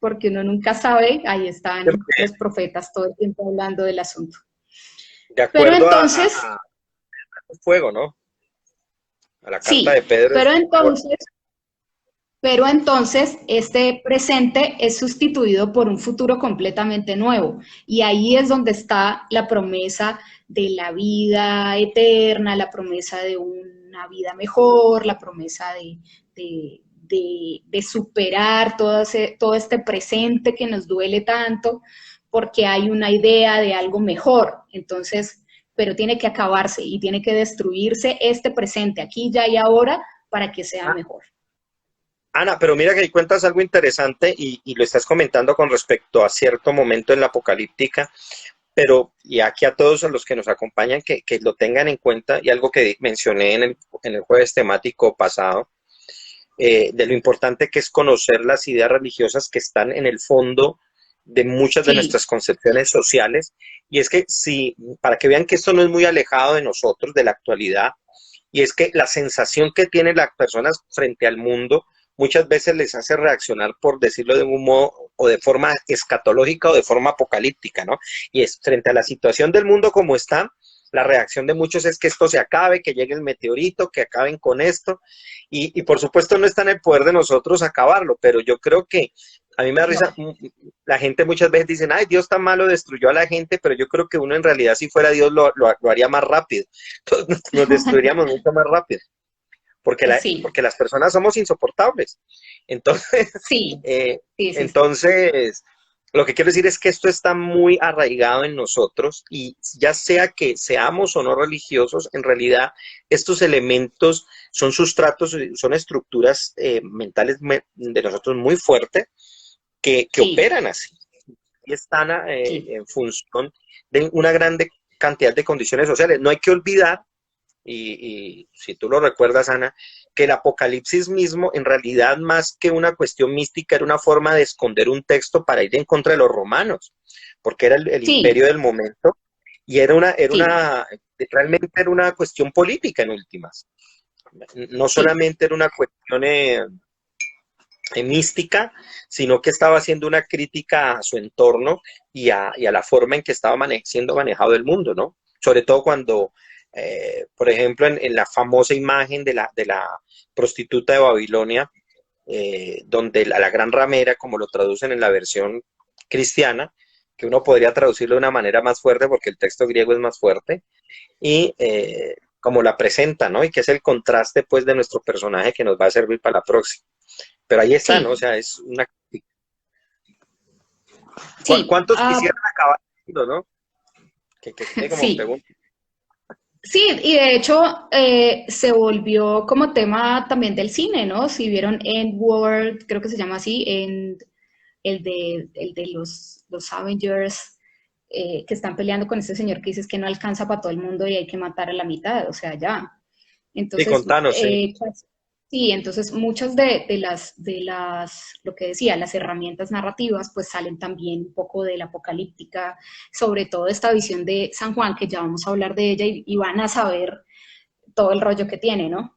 porque uno nunca sabe, ahí están los profetas todo el tiempo hablando del asunto. De Pero acuerdo entonces, a fuego, ¿no? A la carta de sí, Pedro. pero entonces este presente es sustituido por un futuro completamente nuevo. Y ahí es donde está la promesa de la vida eterna, la promesa de una vida mejor, la promesa de superar todo este presente que nos duele tanto, porque hay una idea de algo mejor. Entonces, pero tiene que acabarse y tiene que destruirse este presente, aquí, ya y ahora, para que sea mejor. Ana, pero mira que ahí cuentas algo interesante y lo estás comentando con respecto a cierto momento en la apocalíptica, pero y aquí a todos los que nos acompañan que lo tengan en cuenta y algo que mencioné en el jueves temático pasado, de lo importante que es conocer las ideas religiosas que están en el fondo de muchas de Sí, nuestras concepciones sociales. Y es que si, para que vean que esto no es muy alejado de nosotros, de la actualidad, y es que la sensación que tienen las personas frente al mundo muchas veces les hace reaccionar, por decirlo de un modo, o de forma escatológica o de forma apocalíptica, ¿no? Y es frente a la situación del mundo como está, la reacción de muchos es que esto se acabe, que llegue el meteorito, que acaben con esto, y por supuesto no está en el poder de nosotros acabarlo, pero yo creo que a mí me da risa, no. la gente muchas veces dice, ay, Dios tan malo destruyó a la gente, pero yo creo que uno en realidad si fuera Dios lo haría más rápido, nos destruiríamos mucho más rápido Sí, porque las personas somos insoportables. Entonces, sí, eh, sí, sí, sí. entonces, lo que quiero decir es que esto está muy arraigado en nosotros y ya sea que seamos o no religiosos, en realidad estos elementos son sustratos, son estructuras mentales de nosotros muy fuertes que Sí, operan así y están sí, en función de una gran cantidad de condiciones sociales. No hay que olvidar y si tú lo recuerdas, Ana, que el Apocalipsis mismo, en realidad, más que una cuestión mística, era una forma de esconder un texto para ir en contra de los romanos, porque era el imperio sí, del momento y sí, realmente era una cuestión política en últimas. No sí. solamente era una cuestión mística, sino que estaba haciendo una crítica a su entorno y a la forma en que estaba siendo manejado el mundo, ¿no? Sobre todo cuando, por ejemplo, en la famosa imagen de la prostituta de Babilonia, donde la gran ramera, como lo traducen en la versión cristiana, que uno podría traducirlo de una manera más fuerte porque el texto griego es más fuerte, y como la presenta, ¿no? Y que es el contraste, pues, de nuestro personaje que nos va a servir para la próxima. Pero ahí está, ¿no? O Sí, sea, es una... sí, ¿Cuántos quisieran acabar siendo, no? Que quede como sí. pregunta. Sí, y de hecho se volvió como tema también del cine, ¿no? Si vieron Endworld, creo que se llama así, el de los Avengers, que están peleando con este señor que dices que no alcanza para todo el mundo y hay que matar a la mitad, o sea, ya. Sí, Entonces, contanos, sí. pues, sí, entonces muchas lo que decía, las herramientas narrativas, pues salen también un poco de la apocalíptica, sobre todo esta visión de San Juan, que ya vamos a hablar de ella y van a saber todo el rollo que tiene, ¿no?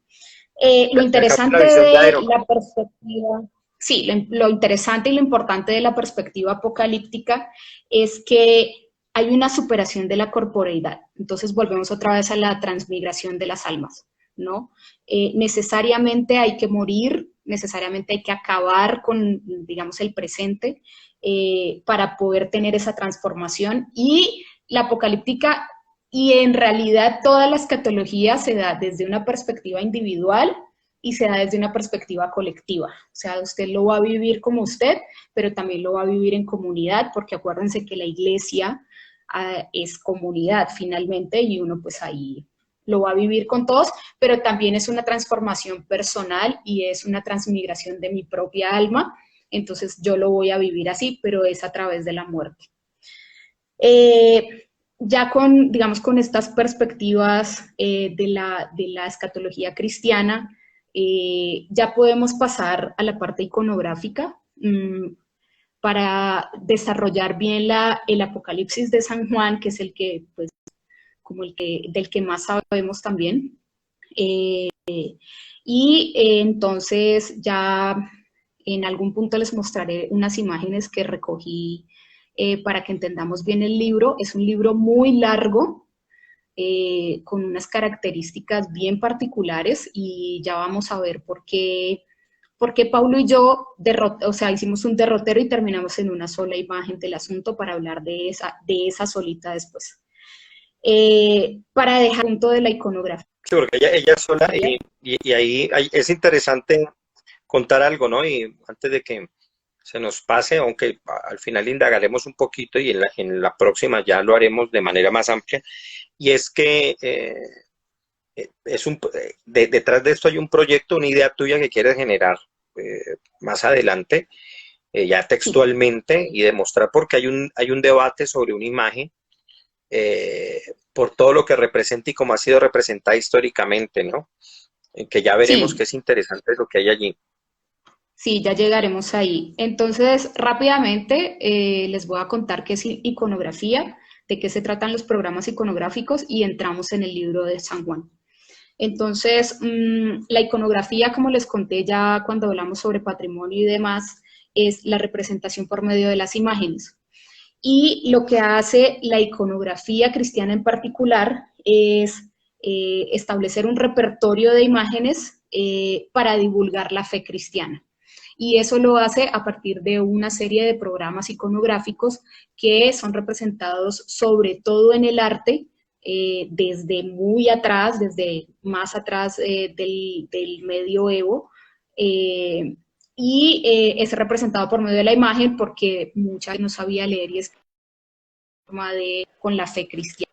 Lo Me encanta la interesante visión de de Iron Man. la perspectiva, sí, lo interesante y lo importante de la perspectiva apocalíptica es que hay una superación de la corporeidad. Entonces volvemos otra vez a la transmigración de las almas, ¿no? Necesariamente hay que morir, necesariamente hay que acabar con, digamos, el presente para poder tener esa transformación y la apocalíptica y en realidad toda la escatología se da desde una perspectiva individual y se da desde una perspectiva colectiva. O sea, usted lo va a vivir como usted, pero también lo va a vivir en comunidad, porque acuérdense que la iglesia es comunidad finalmente y uno pues ahí lo va a vivir con todos, pero también es una transformación personal y es una transmigración de mi propia alma entonces yo lo voy a vivir así, pero es a través de la muerte. Ya con, digamos, con estas perspectivas de la escatología cristiana, ya podemos pasar a la parte iconográfica para desarrollar bien el Apocalipsis de San Juan, que es el que, pues, como del que más sabemos también. Entonces ya en algún punto les mostraré unas imágenes que recogí para que entendamos bien el libro. Es un libro muy largo, con unas características bien particulares, y ya vamos a ver por qué Paulo y yo hicimos un derrotero y terminamos en una sola imagen del asunto para hablar de esa solita después. Para dejar el punto de la iconografía. Sí, porque ella sola, y ahí es interesante contar algo, ¿no? Y antes de que se nos pase, aunque al final indagaremos un poquito y en la próxima ya lo haremos de manera más amplia, y es que detrás de esto hay un proyecto, una idea tuya que quieres generar más adelante, ya textualmente, y demostrar porque hay un debate sobre una imagen por todo lo que representa y cómo ha sido representada históricamente, ¿no? Que ya veremos Sí. que es interesante lo que hay allí. Sí, ya llegaremos ahí. Entonces, rápidamente les voy a contar qué es iconografía, de qué se tratan los programas iconográficos, y entramos en el libro de San Juan. Entonces, la iconografía, como les conté ya cuando hablamos sobre patrimonio y demás, es la representación por medio de las imágenes. Y lo que hace la iconografía cristiana en particular es establecer un repertorio de imágenes para divulgar la fe cristiana. Y eso lo hace a partir de una serie de programas iconográficos que son representados sobre todo en el arte, desde muy atrás, desde más atrás del medioevo, es representado por medio de la imagen porque mucha gente no sabía leer y escribir con la fe cristiana.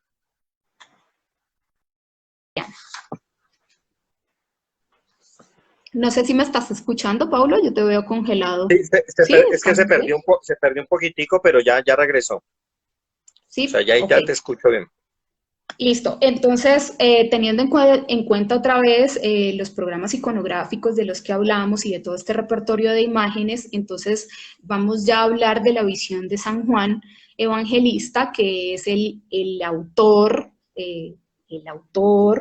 No sé si me estás escuchando, Paulo, yo te veo congelado. Sí, ¿Sí? es que ¿Estamos bien? se perdió un poquitico, pero ya regresó. O sea, Sí, ok. ya te escucho bien. Listo. Entonces, teniendo en cuenta otra vez los programas iconográficos de los que hablamos y de todo este repertorio de imágenes, entonces vamos ya a hablar de la visión de San Juan Evangelista, que es el autor,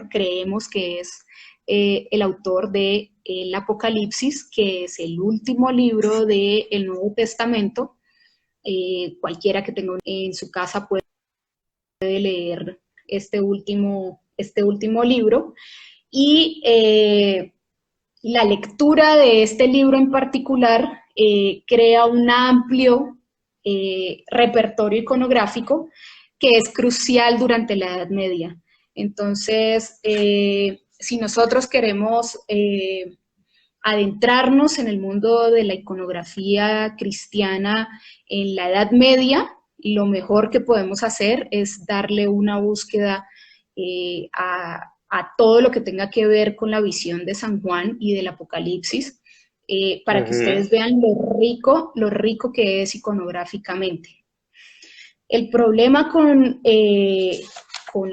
creemos que es el autor de el Apocalipsis, que es el último libro del Nuevo Testamento. Cualquiera que tenga en su casa puede leer este último libro, y la lectura de este libro en particular crea un amplio repertorio iconográfico que es crucial durante la Edad Media. Entonces, si nosotros queremos adentrarnos en el mundo de la iconografía cristiana en la Edad Media, lo mejor que podemos hacer es darle una búsqueda a todo lo que tenga que ver con la visión de San Juan y del Apocalipsis, para que ustedes vean lo rico que es iconográficamente. El problema con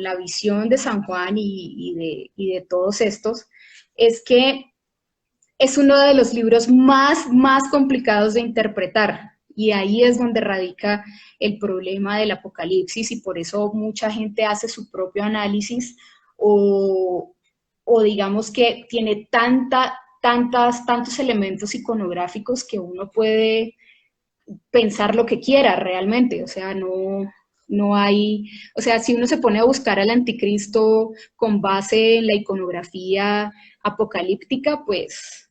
la visión de San Juan y de todos estos es que es uno de los libros más complicados de interpretar, y ahí es donde radica el problema del Apocalipsis, y por eso mucha gente hace su propio análisis o digamos que tiene tantos elementos iconográficos que uno puede pensar lo que quiera realmente, o sea, no hay, o sea, si uno se pone a buscar al anticristo con base en la iconografía apocalíptica, pues,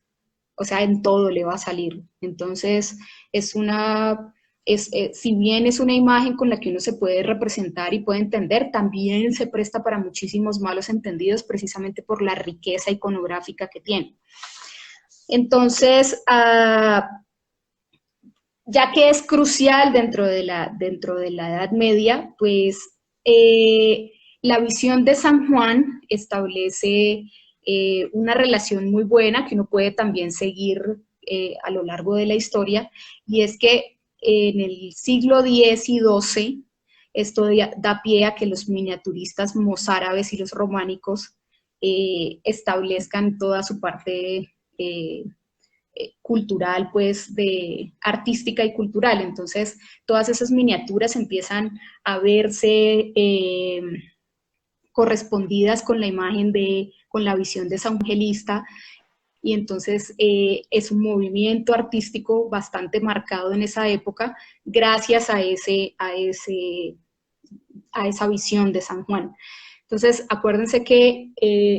o sea, en todo le va a salir. Entonces, si bien es una imagen con la que uno se puede representar y puede entender, también se presta para muchísimos malos entendidos precisamente por la riqueza iconográfica que tiene. Entonces, ya que es crucial dentro de la Edad Media, pues la visión de San Juan establece una relación muy buena que uno puede también seguir a lo largo de la historia, y es que en el siglo X y XII esto da pie a que los miniaturistas mozárabes y los románicos establezcan toda su parte cultural, pues, de artística y cultural. Entonces, todas esas miniaturas empiezan a verse correspondidas con la imagen con la visión de San Evangelista, y entonces es un movimiento artístico bastante marcado en esa época gracias a esa visión de San Juan. Entonces, acuérdense que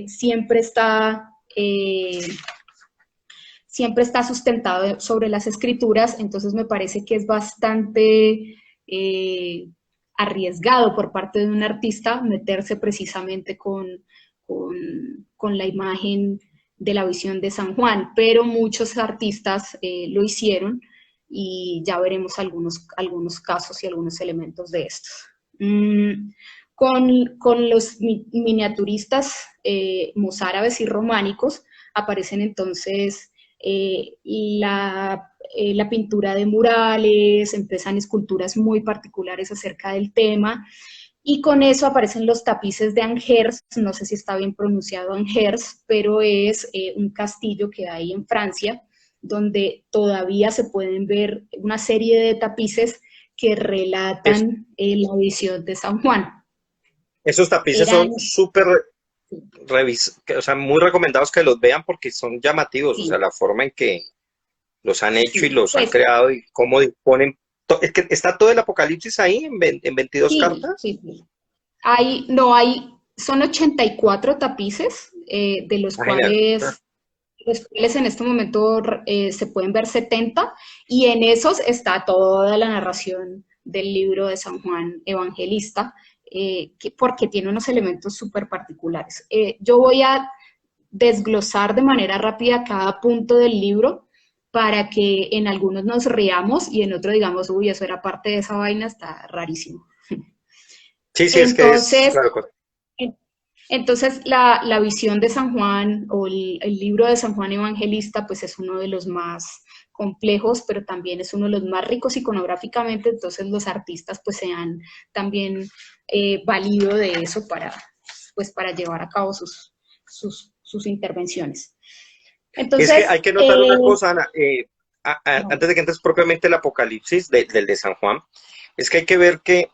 siempre está sustentado sobre las escrituras, entonces me parece que es bastante arriesgado por parte de un artista meterse precisamente con la imagen de la visión de San Juan, pero muchos artistas lo hicieron, y ya veremos algunos casos y algunos elementos de estos. Con los miniaturistas mozárabes y románicos aparecen entonces la pintura de murales, empiezan esculturas muy particulares acerca del tema, y con eso aparecen los tapices de Angers. No sé si está bien pronunciado Angers, pero es un castillo que hay en Francia, donde todavía se pueden ver una serie de tapices que relatan la visión de San Juan. Esos tapices son súper, o sea, muy recomendados que los vean porque son llamativos, sí. O sea, la forma en que los han hecho, sí, y los han creado y cómo disponen. Es que está todo el Apocalipsis ahí en 22 cartas. Sí. Son 84 tapices, de los cuales en este momento se pueden ver 70, y en esos está toda la narración del libro de San Juan Evangelista, porque tiene unos elementos súper particulares. Yo voy a desglosar de manera rápida cada punto del libro para que en algunos nos riamos y en otros digamos, uy, eso era parte de esa vaina, está rarísimo. Sí, entonces, claro. Entonces, la visión de San Juan, o el libro de San Juan Evangelista, pues es uno de los más complejos, pero también es uno de los más ricos iconográficamente. Entonces los artistas pues se han también valido de eso para llevar a cabo sus intervenciones. Entonces, es que hay que notar una cosa, Ana, antes de que entres propiamente el Apocalipsis del de San Juan, es que hay que ver que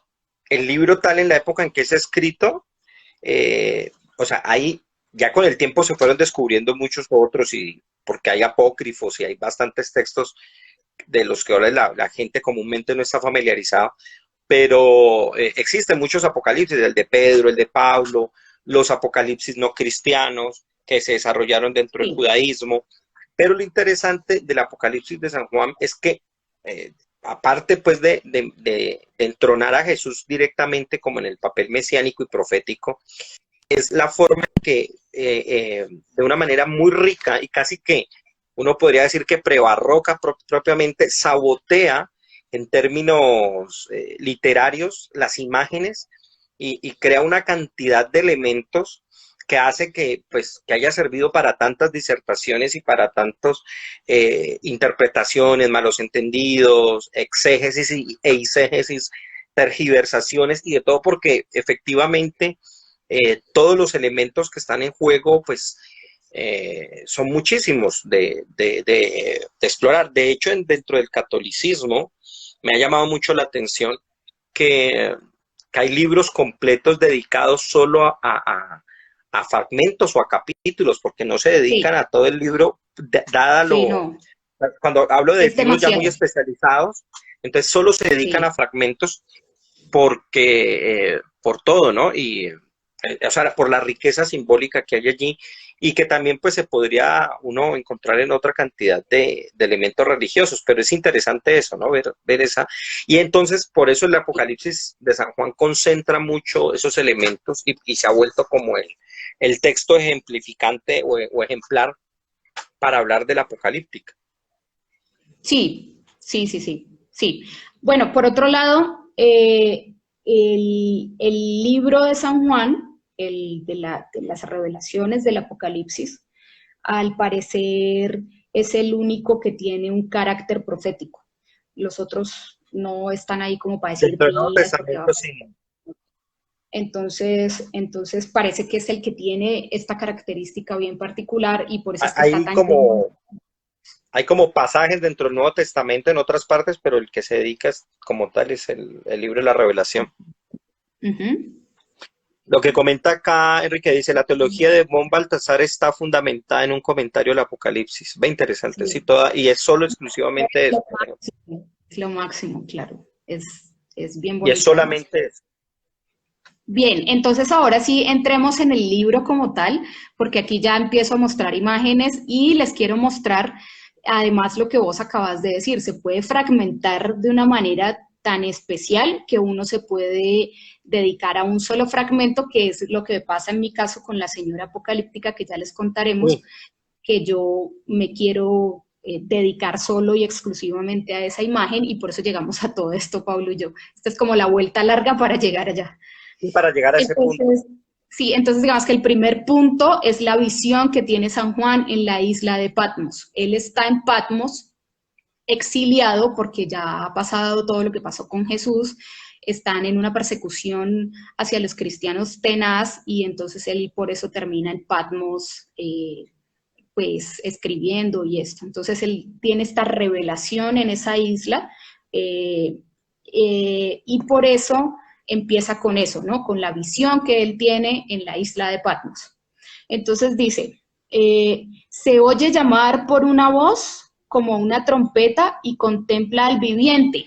el libro tal en la época en que es escrito, o sea, ahí ya con el tiempo se fueron descubriendo muchos otros, y porque hay apócrifos y hay bastantes textos de los que ahora la gente comúnmente no está familiarizada, pero existen muchos apocalipsis, el de Pedro, el de Pablo, los apocalipsis no cristianos que se desarrollaron dentro del judaísmo, pero lo interesante del Apocalipsis de San Juan es que aparte pues de entronar a Jesús directamente como en el papel mesiánico y profético, es la forma en que de una manera muy rica y casi que uno podría decir que prebarroca propiamente, sabotea en términos literarios las imágenes y crea una cantidad de elementos que hace que haya servido para tantas disertaciones y para tantos interpretaciones, malos entendidos, exégesis e eisegesis, tergiversaciones y de todo, porque efectivamente todos los elementos que están en juego son muchísimos de explorar. De hecho, dentro del catolicismo me ha llamado mucho la atención que hay libros completos dedicados solo a fragmentos o a capítulos, porque no se dedican a todo el libro, cuando hablo de libros ya muy especializados, entonces solo se dedican a fragmentos porque por todo, ¿no? Y o sea, por la riqueza simbólica que hay allí, y que también pues se podría uno encontrar en otra cantidad de elementos religiosos, pero es interesante eso, ¿no? Ver esa, y entonces por eso el Apocalipsis de San Juan concentra mucho esos elementos y se ha vuelto como el texto ejemplificante o ejemplar para hablar del apocalíptica. Sí. Bueno, por otro lado, el libro de San Juan, de las revelaciones del Apocalipsis, al parecer es el único que tiene un carácter profético. Los otros no están ahí como para decir, Dentro del Nuevo mira esto que va a Testamento, pasar. sí. Entonces parece que es el que tiene esta característica bien particular y por eso es que está Hay tan lleno. como pasajes dentro del Nuevo Testamento en otras partes, pero el que se dedica como tal es el libro de la Revelación. Ujú. Lo que comenta acá, Enrique, dice, la teología de von Baltasar está fundamentada en un comentario del Apocalipsis. Ve interesante, sí, Sí, toda, y es solo exclusivamente lo eso, por ejemplo. máximo, es lo máximo, claro. Es bien Y es bonito además. solamente eso. Bien, entonces ahora sí entremos en el libro como tal, porque aquí ya empiezo a mostrar imágenes y les quiero mostrar además lo que vos acabas de decir, se puede fragmentar de una manera tan especial que uno se puede dedicar a un solo fragmento, que es lo que pasa en mi caso con la señora apocalíptica, que ya les contaremos, Sí. que yo me quiero dedicar solo y exclusivamente a esa imagen y por eso llegamos a todo esto, Pablo y yo. Esta es como la vuelta larga para llegar allá. Y para llegar a ese punto. Entonces, sí, entonces digamos que el primer punto es la visión que tiene San Juan en la isla de Patmos. Él está en Patmos, exiliado, porque ya ha pasado todo lo que pasó con Jesús, están en una persecución hacia los cristianos tenaz y entonces él por eso termina en Patmos, pues escribiendo y esto. Entonces él tiene esta revelación en esa isla y por eso empieza con eso, ¿no? Con la visión que él tiene en la isla de Patmos. Entonces dice, se oye llamar por una voz como una trompeta y contempla al viviente,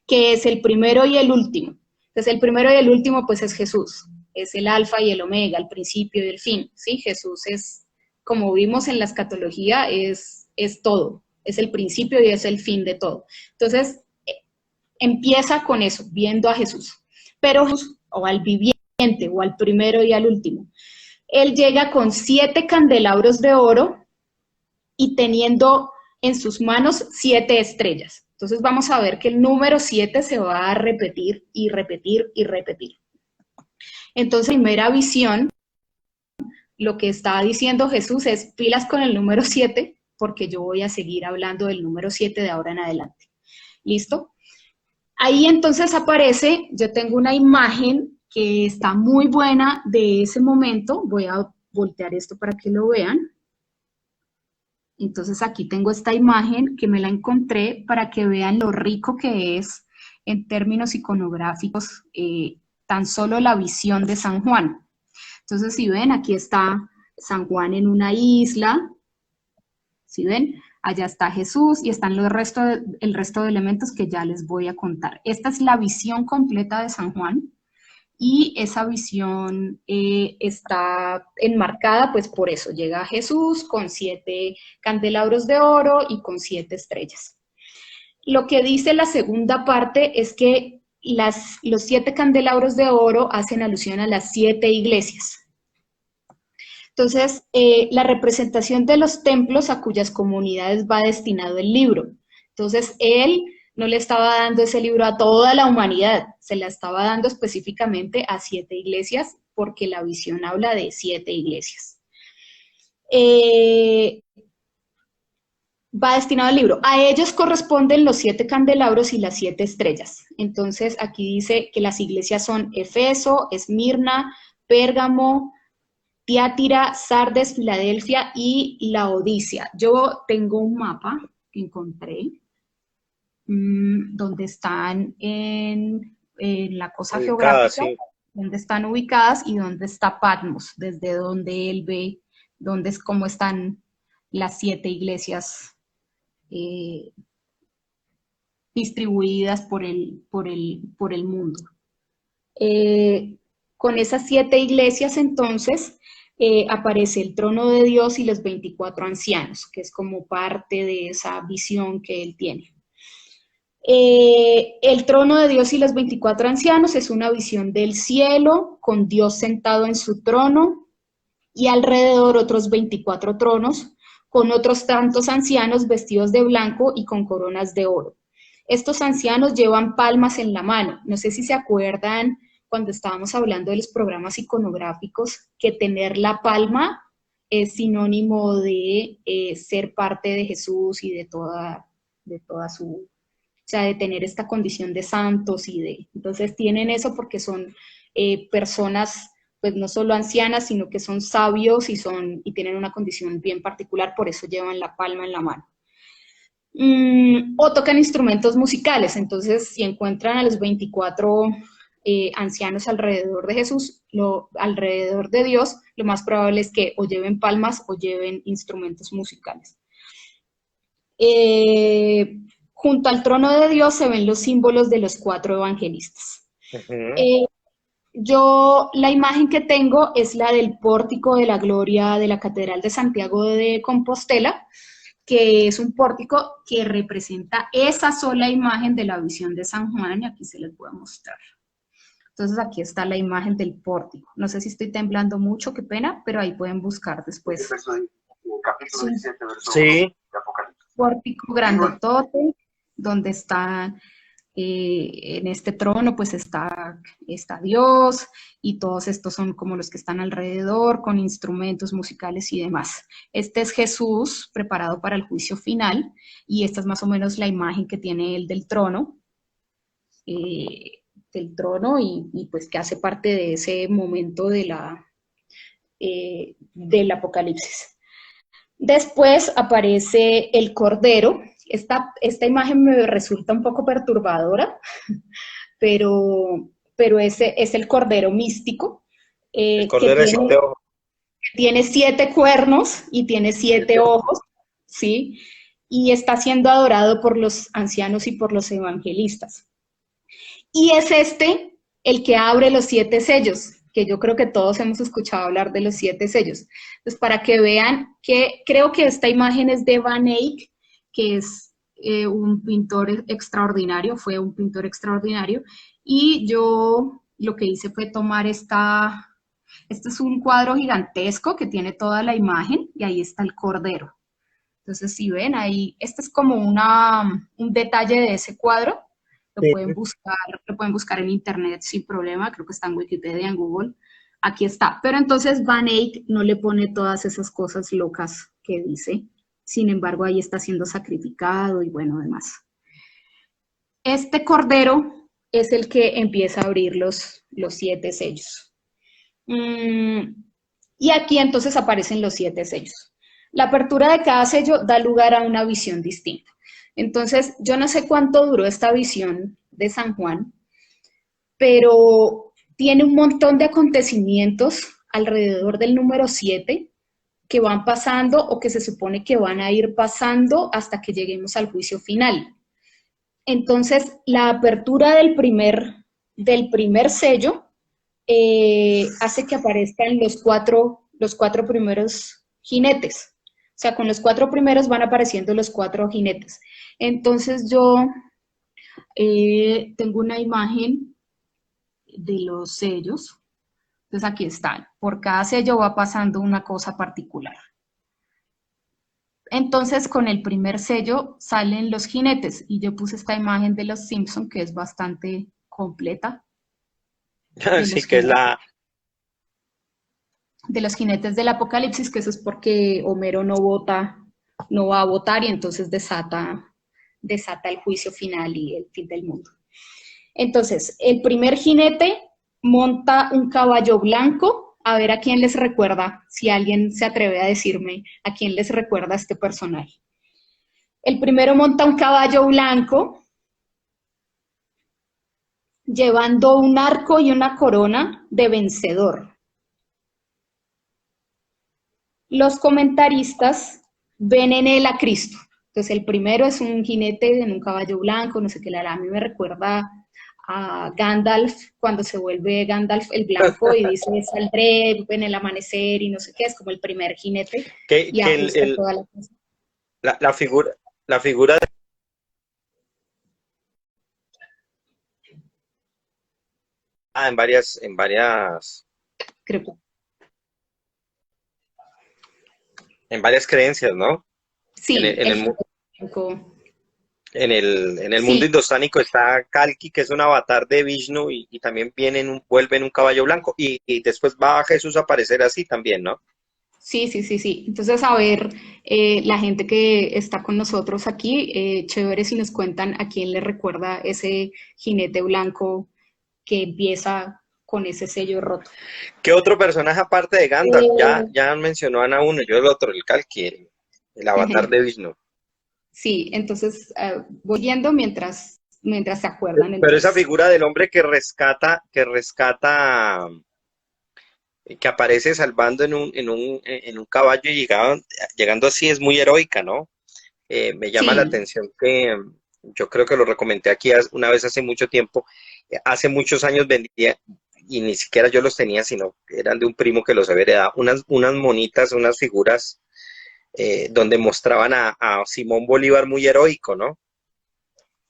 que es el primero y el último. Entonces el primero y el último pues es Jesús, es el alfa y el omega, el principio y el fin, ¿sí? Jesús es, como vimos en la escatología, es todo, es el principio y es el fin de todo. Entonces empieza con eso, viendo a Jesús, pero Jesús, o al viviente, o al primero y al último. Él llega con 7 candelabros de oro y teniendo en sus manos 7 estrellas. Entonces vamos a ver que el número 7 se va a repetir y repetir y repetir. Entonces, primera visión, lo que está diciendo Jesús es pilas con el número 7, porque yo voy a seguir hablando del número 7 de ahora en adelante. ¿Listo? Ahí entonces aparece, yo tengo una imagen que está muy buena de ese momento, voy a voltear esto para que lo vean. Entonces aquí tengo esta imagen que me la encontré para que vean lo rico que es en términos iconográficos tan solo la visión de San Juan. Entonces si ven, aquí está San Juan en una isla, ¿sí ven? Allá está Jesús y están el resto de elementos que ya les voy a contar. Esta es la visión completa de San Juan y esa visión está enmarcada pues por eso. Llega Jesús con 7 candelabros de oro y con 7 estrellas. Lo que dice la segunda parte es que los 7 candelabros de oro hacen alusión a las 7 iglesias. Entonces, la representación de los templos a cuyas comunidades va destinado el libro. Entonces, él no le estaba dando ese libro a toda la humanidad, se la estaba dando específicamente a 7 iglesias, porque la visión habla de 7 iglesias. Va destinado al libro. A ellos corresponden los 7 candelabros y las 7 estrellas. Entonces, aquí dice que las iglesias son Efeso, Esmirna, Pérgamo, Tiátira, Sardes, Filadelfia y Laodicea. Yo tengo un mapa que encontré donde están en la cosa Ubicada, geográfica, sí. donde están ubicadas y donde está Patmos, desde donde él ve dónde es cómo están las 7 iglesias eh, distribuidas por el mundo. Con esas 7 iglesias entonces aparece el trono de Dios y los 24 ancianos, que es como parte de esa visión que él tiene. El trono de Dios y los 24 ancianos es una visión del cielo con Dios sentado en su trono y alrededor otros 24 tronos con otros tantos ancianos vestidos de blanco y con coronas de oro. Estos ancianos llevan palmas en la mano. No sé si se acuerdan cuando estábamos hablando de los programas iconográficos, que tener la palma es sinónimo de ser parte de Jesús y de toda su, o sea, de tener esta condición de santos entonces tienen eso porque son personas, pues no solo ancianas, sino que son sabios y tienen una condición bien particular, por eso llevan la palma en la mano. O tocan instrumentos musicales, entonces si encuentran a los 24 ancianos alrededor de Jesús, alrededor de Dios, lo más probable es que o lleven palmas o lleven instrumentos musicales. Junto al trono de Dios se ven los símbolos de los 4 evangelistas. La imagen que tengo es la del pórtico de la gloria de la Catedral de Santiago de Compostela, que es un pórtico que representa esa sola imagen de la visión de San Juan, y aquí se les voy a mostrar. Entonces aquí está la imagen del pórtico. No sé si estoy temblando mucho, qué pena, pero ahí pueden buscar después. Capítulo 17, verso Sí. de Apocalipsis. Pórtico grandotote, donde está en este trono, pues está Dios, y todos estos son como los que están alrededor, con instrumentos musicales y demás. Este es Jesús preparado para el juicio final, y esta es más o menos la imagen que tiene él del trono, y pues que hace parte de ese momento del Apocalipsis. Después aparece el Cordero. Esta imagen me resulta un poco perturbadora, pero ese es el Cordero místico, El Cordero de 7 ojos. tiene 7 cuernos y tiene 7 ojos, ¿sí? Y está siendo adorado por los ancianos y por los evangelistas. Y es el que abre los 7 sellos, que yo creo que todos hemos escuchado hablar de los 7 sellos. Entonces, para que vean que creo que esta imagen es de Van Eyck, que es un pintor extraordinario, fue un pintor extraordinario, y yo lo que hice fue tomar este es un cuadro gigantesco que tiene toda la imagen, y ahí está el Cordero. Entonces, si ven ahí, este es como un detalle de ese cuadro. Lo pueden buscar en internet sin problema, creo que está en Wikipedia, en Google. Aquí está. Pero entonces Van Eyck no le pone todas esas cosas locas que dice. Sin embargo, ahí está siendo sacrificado y bueno, demás. Este cordero es el que empieza a abrir los 7 sellos. Y aquí entonces aparecen los 7 sellos. La apertura de cada sello da lugar a una visión distinta. Entonces, yo no sé cuánto duró esta visión de San Juan, pero tiene un montón de acontecimientos alrededor del número 7 que van pasando o que se supone que van a ir pasando hasta que lleguemos al juicio final. Entonces, la apertura del primer sello hace que aparezcan los cuatro primeros jinetes. O sea, con los 4 primeros van apareciendo los 4 jinetes. Entonces yo tengo una imagen de los sellos. Entonces aquí están. Por cada sello va pasando una cosa particular. Entonces con el primer sello salen los jinetes. Y yo puse esta imagen de los Simpson que es bastante completa. Sí, que es la... De los jinetes del Apocalipsis, que eso es porque Homero no va a votar y entonces desata el juicio final y el fin del mundo. Entonces, el primer jinete monta un caballo blanco. A ver a quién les recuerda, si alguien se atreve a decirme a quién les recuerda este personaje. El primero monta un caballo blanco, llevando un arco y una corona de vencedor. Los comentaristas ven en él a Cristo. Entonces el primero es un jinete en un caballo blanco, no sé qué, a mí me recuerda a Gandalf, cuando se vuelve Gandalf el blanco y dice, saldré en el amanecer y no sé qué, es como el primer jinete. Y toda la cosa. La figura de... en varias... Creo que... En varias creencias, ¿no? Sí, en el mundo indostánico está Kalki, que es un avatar de Vishnu, y también vuelve en un caballo blanco, y después va a Jesús a aparecer así también, ¿no? Sí, sí, sí, sí. Entonces, a ver, la gente que está con nosotros aquí, chévere si nos cuentan a quién le recuerda ese jinete blanco que empieza con ese sello roto. ¿Qué otro personaje aparte de Gandalf? Ya, Eh, ya mencionó a uno, yo el otro, el Kalki, el avatar de Vishnu. sí, entonces voy viendo mientras se acuerdan Pero esa entonces. figura del hombre que aparece salvando en un caballo y llegando así es muy heroica, ¿no? Me llama la Sí, atención que yo creo que lo recomendé aquí una vez hace mucho tiempo. Hace muchos años vendía, y ni siquiera yo los tenía, sino que eran de un primo que los había heredado, unas monitas, unas figuras donde mostraban a Simón Bolívar muy heroico, ¿no?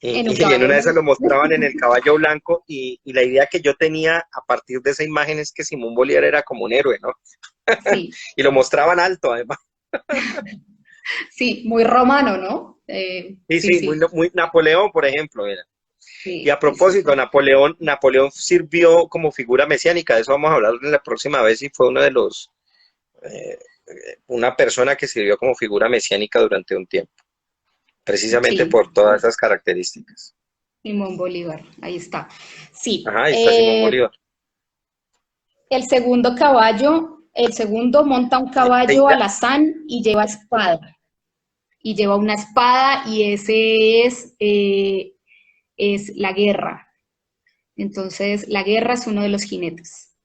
en un Y en caballo una de esas blanco. lo mostraban en el caballo blanco y la idea que yo tenía a partir de esa imagen es que Simón Bolívar era como un héroe, ¿no? Sí, Y lo mostraban alto, además. sí, muy romano, ¿no? Sí, Sí, sí, muy, sí, muy Napoleón, por ejemplo, era. Y sí, a sí, sí, propósito, sí. Napoleón sirvió como figura mesiánica, de eso vamos a hablar en la próxima vez, y fue eh, una persona que sirvió como figura mesiánica durante un tiempo, precisamente Sí, por todas esas características. Simón Bolívar, ahí está. Sí, Ajá, ahí está Simón Bolívar. el segundo monta un caballo alazán y lleva espada. Y lleva una espada y ese es la guerra. Entonces, la guerra es uno de los jinetes.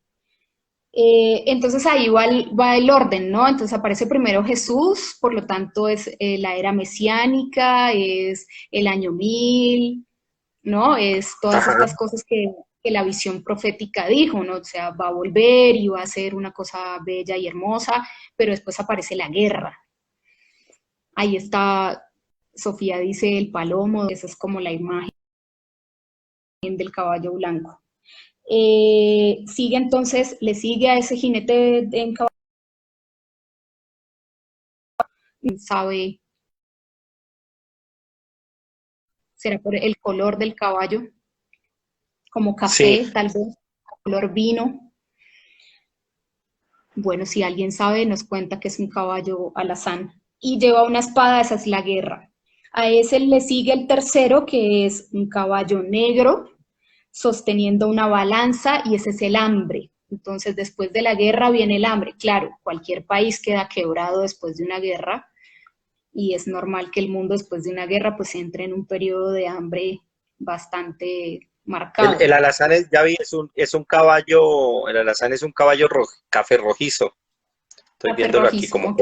Entonces ahí va el orden, ¿no? Entonces aparece primero Jesús, por lo tanto es la era mesiánica, es el año 1000, ¿no? Es todas Ajá. estas cosas que la visión profética dijo, ¿no? O sea, va a volver y va a ser una cosa bella y hermosa, pero después aparece la guerra. Ahí está, Sofía dice el palomo, esa es como la imagen del caballo blanco. Sigue entonces, le sigue a ese jinete en caballo, sabe, será por el color del caballo, como Sí, café, tal vez, color vino. Bueno, si alguien sabe, nos cuenta que es un caballo alazán. Y lleva una espada, esa es la guerra. A ese le sigue el tercero, que es un caballo negro, sosteniendo una balanza, y ese es el hambre. Entonces, después de la guerra viene el hambre. Claro, cualquier país queda quebrado después de una guerra, y es normal que el mundo después de una guerra pues entre en un periodo de hambre bastante el marcado. alazán es un caballo, el alazán es un caballo café rojizo. Estoy Café viéndolo aquí rojizo, como ok.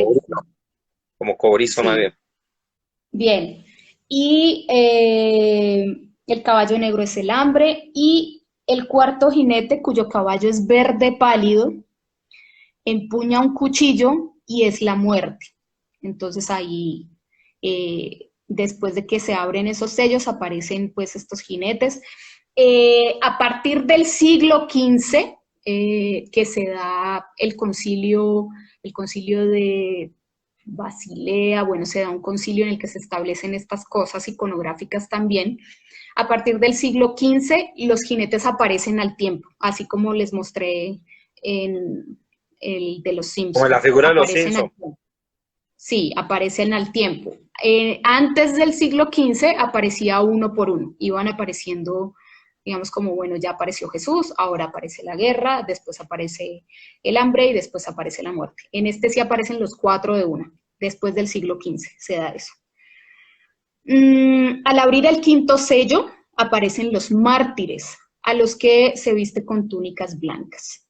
cobrizo más Sí, bien. bien. Y el caballo negro es el hambre y el cuarto jinete, cuyo caballo es verde pálido, empuña un cuchillo y es la muerte. Entonces ahí, después de que se abren esos sellos, aparecen pues estos jinetes. A partir del siglo XV, que se da el concilio de Basilea, bueno, se da un concilio en el que se establecen estas cosas iconográficas también. A partir del siglo XV, los jinetes aparecen al tiempo, así como les mostré en el de los Como en la Simpson, figura de los aparecen Simpson. al tiempo. Sí, aparecen al tiempo. Antes del siglo XV aparecía uno por uno, iban apareciendo, digamos como, bueno, ya apareció Jesús, ahora aparece la guerra, después aparece el hambre y después aparece la muerte. En este sí aparecen los cuatro de una, después del siglo XV se da eso. Al abrir el quinto sello aparecen los mártires, a los que se viste con túnicas blancas.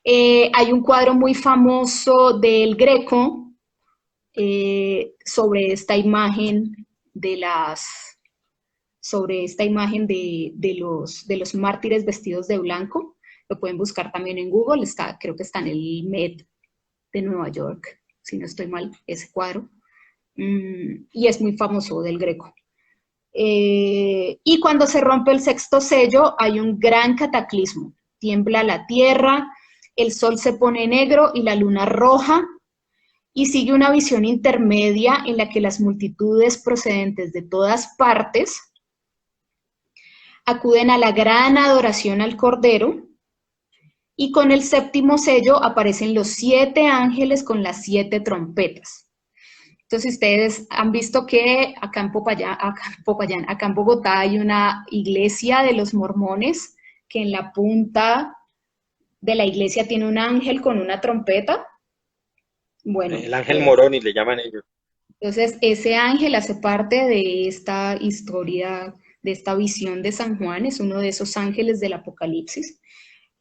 Hay un cuadro muy famoso del Greco, sobre esta imagen de los mártires vestidos de blanco. Lo pueden buscar también en Google, creo que está en el Met de Nueva York, si no estoy mal, ese cuadro. Y es muy famoso del Greco. Y cuando se rompe el sexto sello hay un gran cataclismo. Tiembla la tierra, el sol se pone negro y la luna roja, y sigue una visión intermedia en la que las multitudes procedentes de todas partes acuden a la gran adoración al Cordero, Y con el séptimo sello aparecen los 7 ángeles con las 7 trompetas. Entonces, ustedes han visto que acá en Bogotá hay una iglesia de los mormones que en la punta de la iglesia tiene un ángel con una trompeta. Bueno, El ángel Moroni le llaman ellos. entonces ese ángel hace parte de esta historia, de esta visión de San Juan, es uno de esos ángeles del Apocalipsis.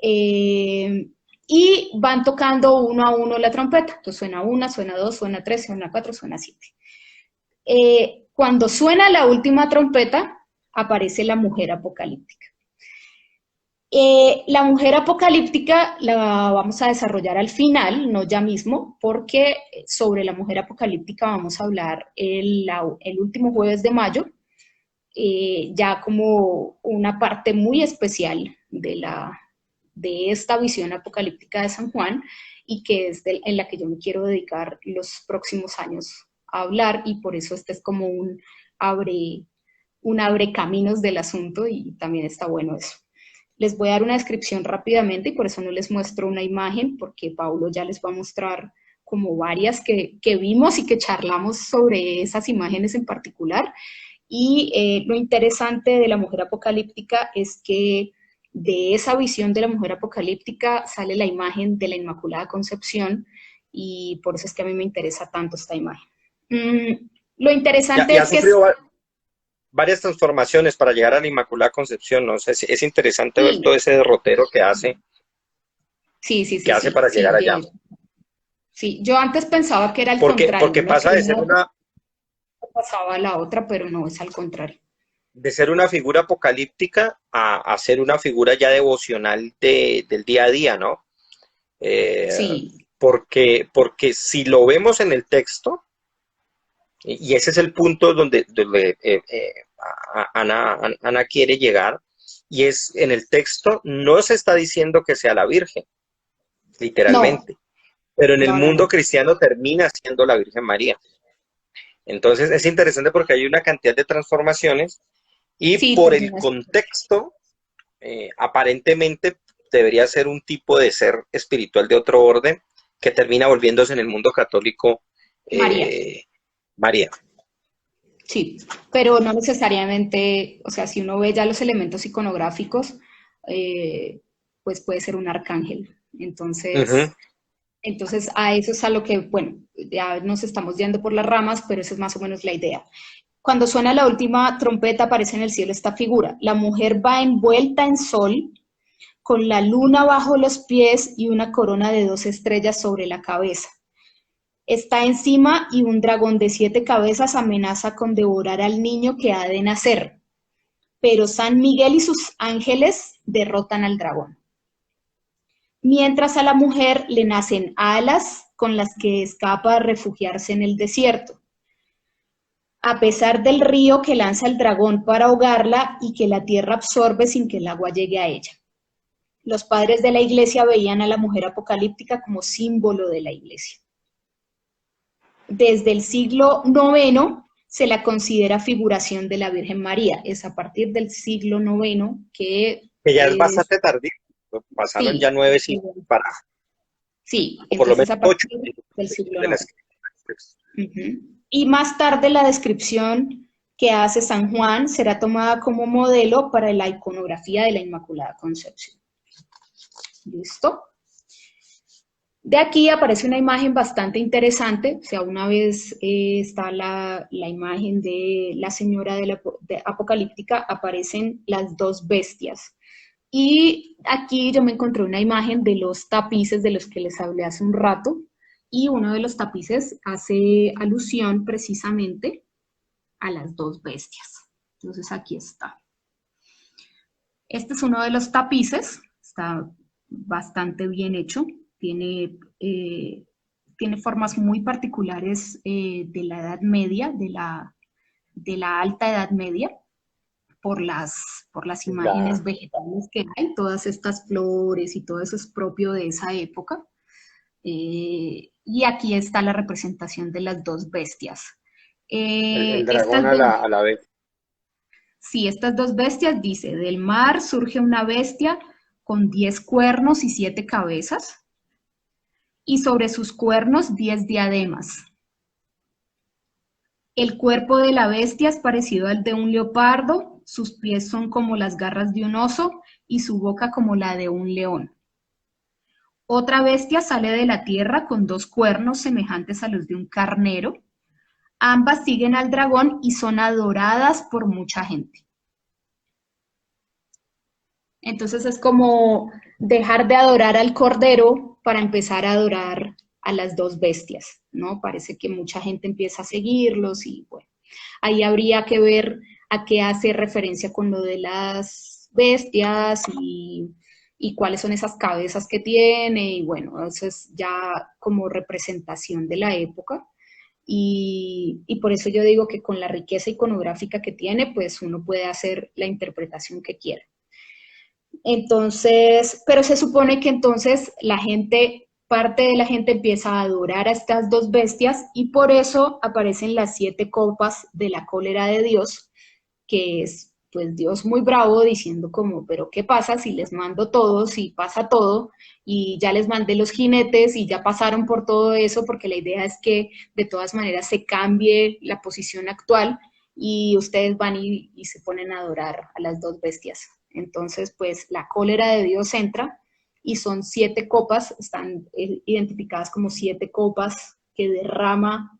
Y van tocando uno a uno la trompeta. Entonces suena una, suena dos, suena tres, suena cuatro, suena siete. Cuando suena la última trompeta, aparece la mujer apocalíptica. La mujer apocalíptica la vamos a desarrollar al final, no ya mismo, porque sobre la mujer apocalíptica vamos a hablar el último jueves de mayo, ya como una parte muy especial de esta visión apocalíptica de San Juan y que es en la que yo me quiero dedicar los próximos años a hablar, y por eso este es como un abre caminos del asunto, y también está bueno eso. Les voy a dar una descripción rápidamente y por eso no les muestro una imagen, porque Paulo ya les va a mostrar como varias que vimos y que charlamos sobre esas imágenes en particular. Y lo interesante de la mujer apocalíptica es que de esa visión de la mujer apocalíptica sale la imagen de la Inmaculada Concepción, y por eso es que a mí me interesa tanto esta imagen. Lo interesante Ya es que... sufrió varias transformaciones para llegar a la Inmaculada Concepción, ¿no? O sea, es interesante ver todo ese derrotero que hace, para llegar allá. Sí, yo antes pensaba que era el contrario. Porque pasa de ser pasaba a la otra, pero no, es al contrario. De ser una figura apocalíptica a ser una figura ya devocional del día a día, ¿no? Sí. Porque si lo vemos en el texto, y ese es el punto donde Ana quiere llegar, y es en el texto no se está diciendo que sea la Virgen, literalmente, pero en el mundo cristiano termina siendo la Virgen María. Entonces es interesante porque hay una cantidad de transformaciones y por el contexto, aparentemente debería ser un tipo de ser espiritual de otro orden que termina volviéndose en el mundo católico María. Sí, pero no necesariamente, o sea, si uno ve ya los elementos iconográficos, pues puede ser un arcángel. Entonces, entonces a eso es a lo que, bueno, ya nos estamos yendo por las ramas, pero esa es más o menos la idea. Cuando suena la última trompeta aparece en el cielo esta figura. La mujer va envuelta en sol, con la luna bajo los pies y una corona de 2 estrellas sobre la cabeza. Está encima y un dragón de 7 cabezas amenaza con devorar al niño que ha de nacer. Pero San Miguel y sus ángeles derrotan al dragón. Mientras a la mujer le nacen alas con las que escapa a refugiarse en el desierto, a pesar del río que lanza el dragón para ahogarla y que la tierra absorbe sin que el agua llegue a ella. Los padres de la iglesia veían a la mujer apocalíptica como símbolo de la iglesia. Desde el siglo IX se la considera figuración de la Virgen María. Es a partir del siglo IX que ya es bastante tardío. Pasaron ya 9 siglos para... Sí, por lo menos a partir del siglo IX. Y más tarde la descripción que hace San Juan será tomada como modelo para la iconografía de la Inmaculada Concepción. ¿Listo? De aquí aparece una imagen bastante interesante, o sea, una vez está la imagen de la señora de Apocalíptica, aparecen las 2 bestias. Y aquí yo me encontré una imagen de los tapices de los que les hablé hace un rato, y uno de los tapices hace alusión precisamente a las 2 bestias. Entonces aquí está. Este es uno de los tapices, está bastante bien hecho. Tiene formas muy particulares de la Edad Media, de la Alta Edad Media, por las imágenes vegetales que hay, todas estas flores y todo eso es propio de esa época. Y aquí está la representación de las 2 bestias. El dragón a la vez. Sí, estas 2 bestias, dice, del mar surge una bestia con 10 cuernos y 7 cabezas, y sobre sus cuernos 10 diademas. El cuerpo de la bestia es parecido al de un leopardo, sus pies son como las garras de un oso y su boca como la de un león. Otra bestia sale de la tierra con 2 cuernos semejantes a los de un carnero. Ambas siguen al dragón y son adoradas por mucha gente. Entonces es como dejar de adorar al cordero para empezar a adorar a las 2 bestias, ¿no? Parece que mucha gente empieza a seguirlos y bueno, ahí habría que ver a qué hace referencia con lo de las bestias y cuáles son esas cabezas que tiene y bueno, eso es ya como representación de la época. Y por eso yo digo que con la riqueza iconográfica que tiene, pues uno puede hacer la interpretación que quiera. Entonces, pero se supone que entonces parte de la gente empieza a adorar a estas 2 bestias y por eso aparecen las 7 copas de la cólera de Dios, que es pues Dios muy bravo diciendo como, pero ¿qué pasa si les mando todo, si pasa todo y ya les mandé los jinetes y ya pasaron por todo eso? Porque la idea es que de todas maneras se cambie la posición actual y ustedes van y se ponen a adorar a las 2 bestias. Entonces, pues la cólera de Dios entra y son 7 copas, están identificadas como 7 copas que derrama,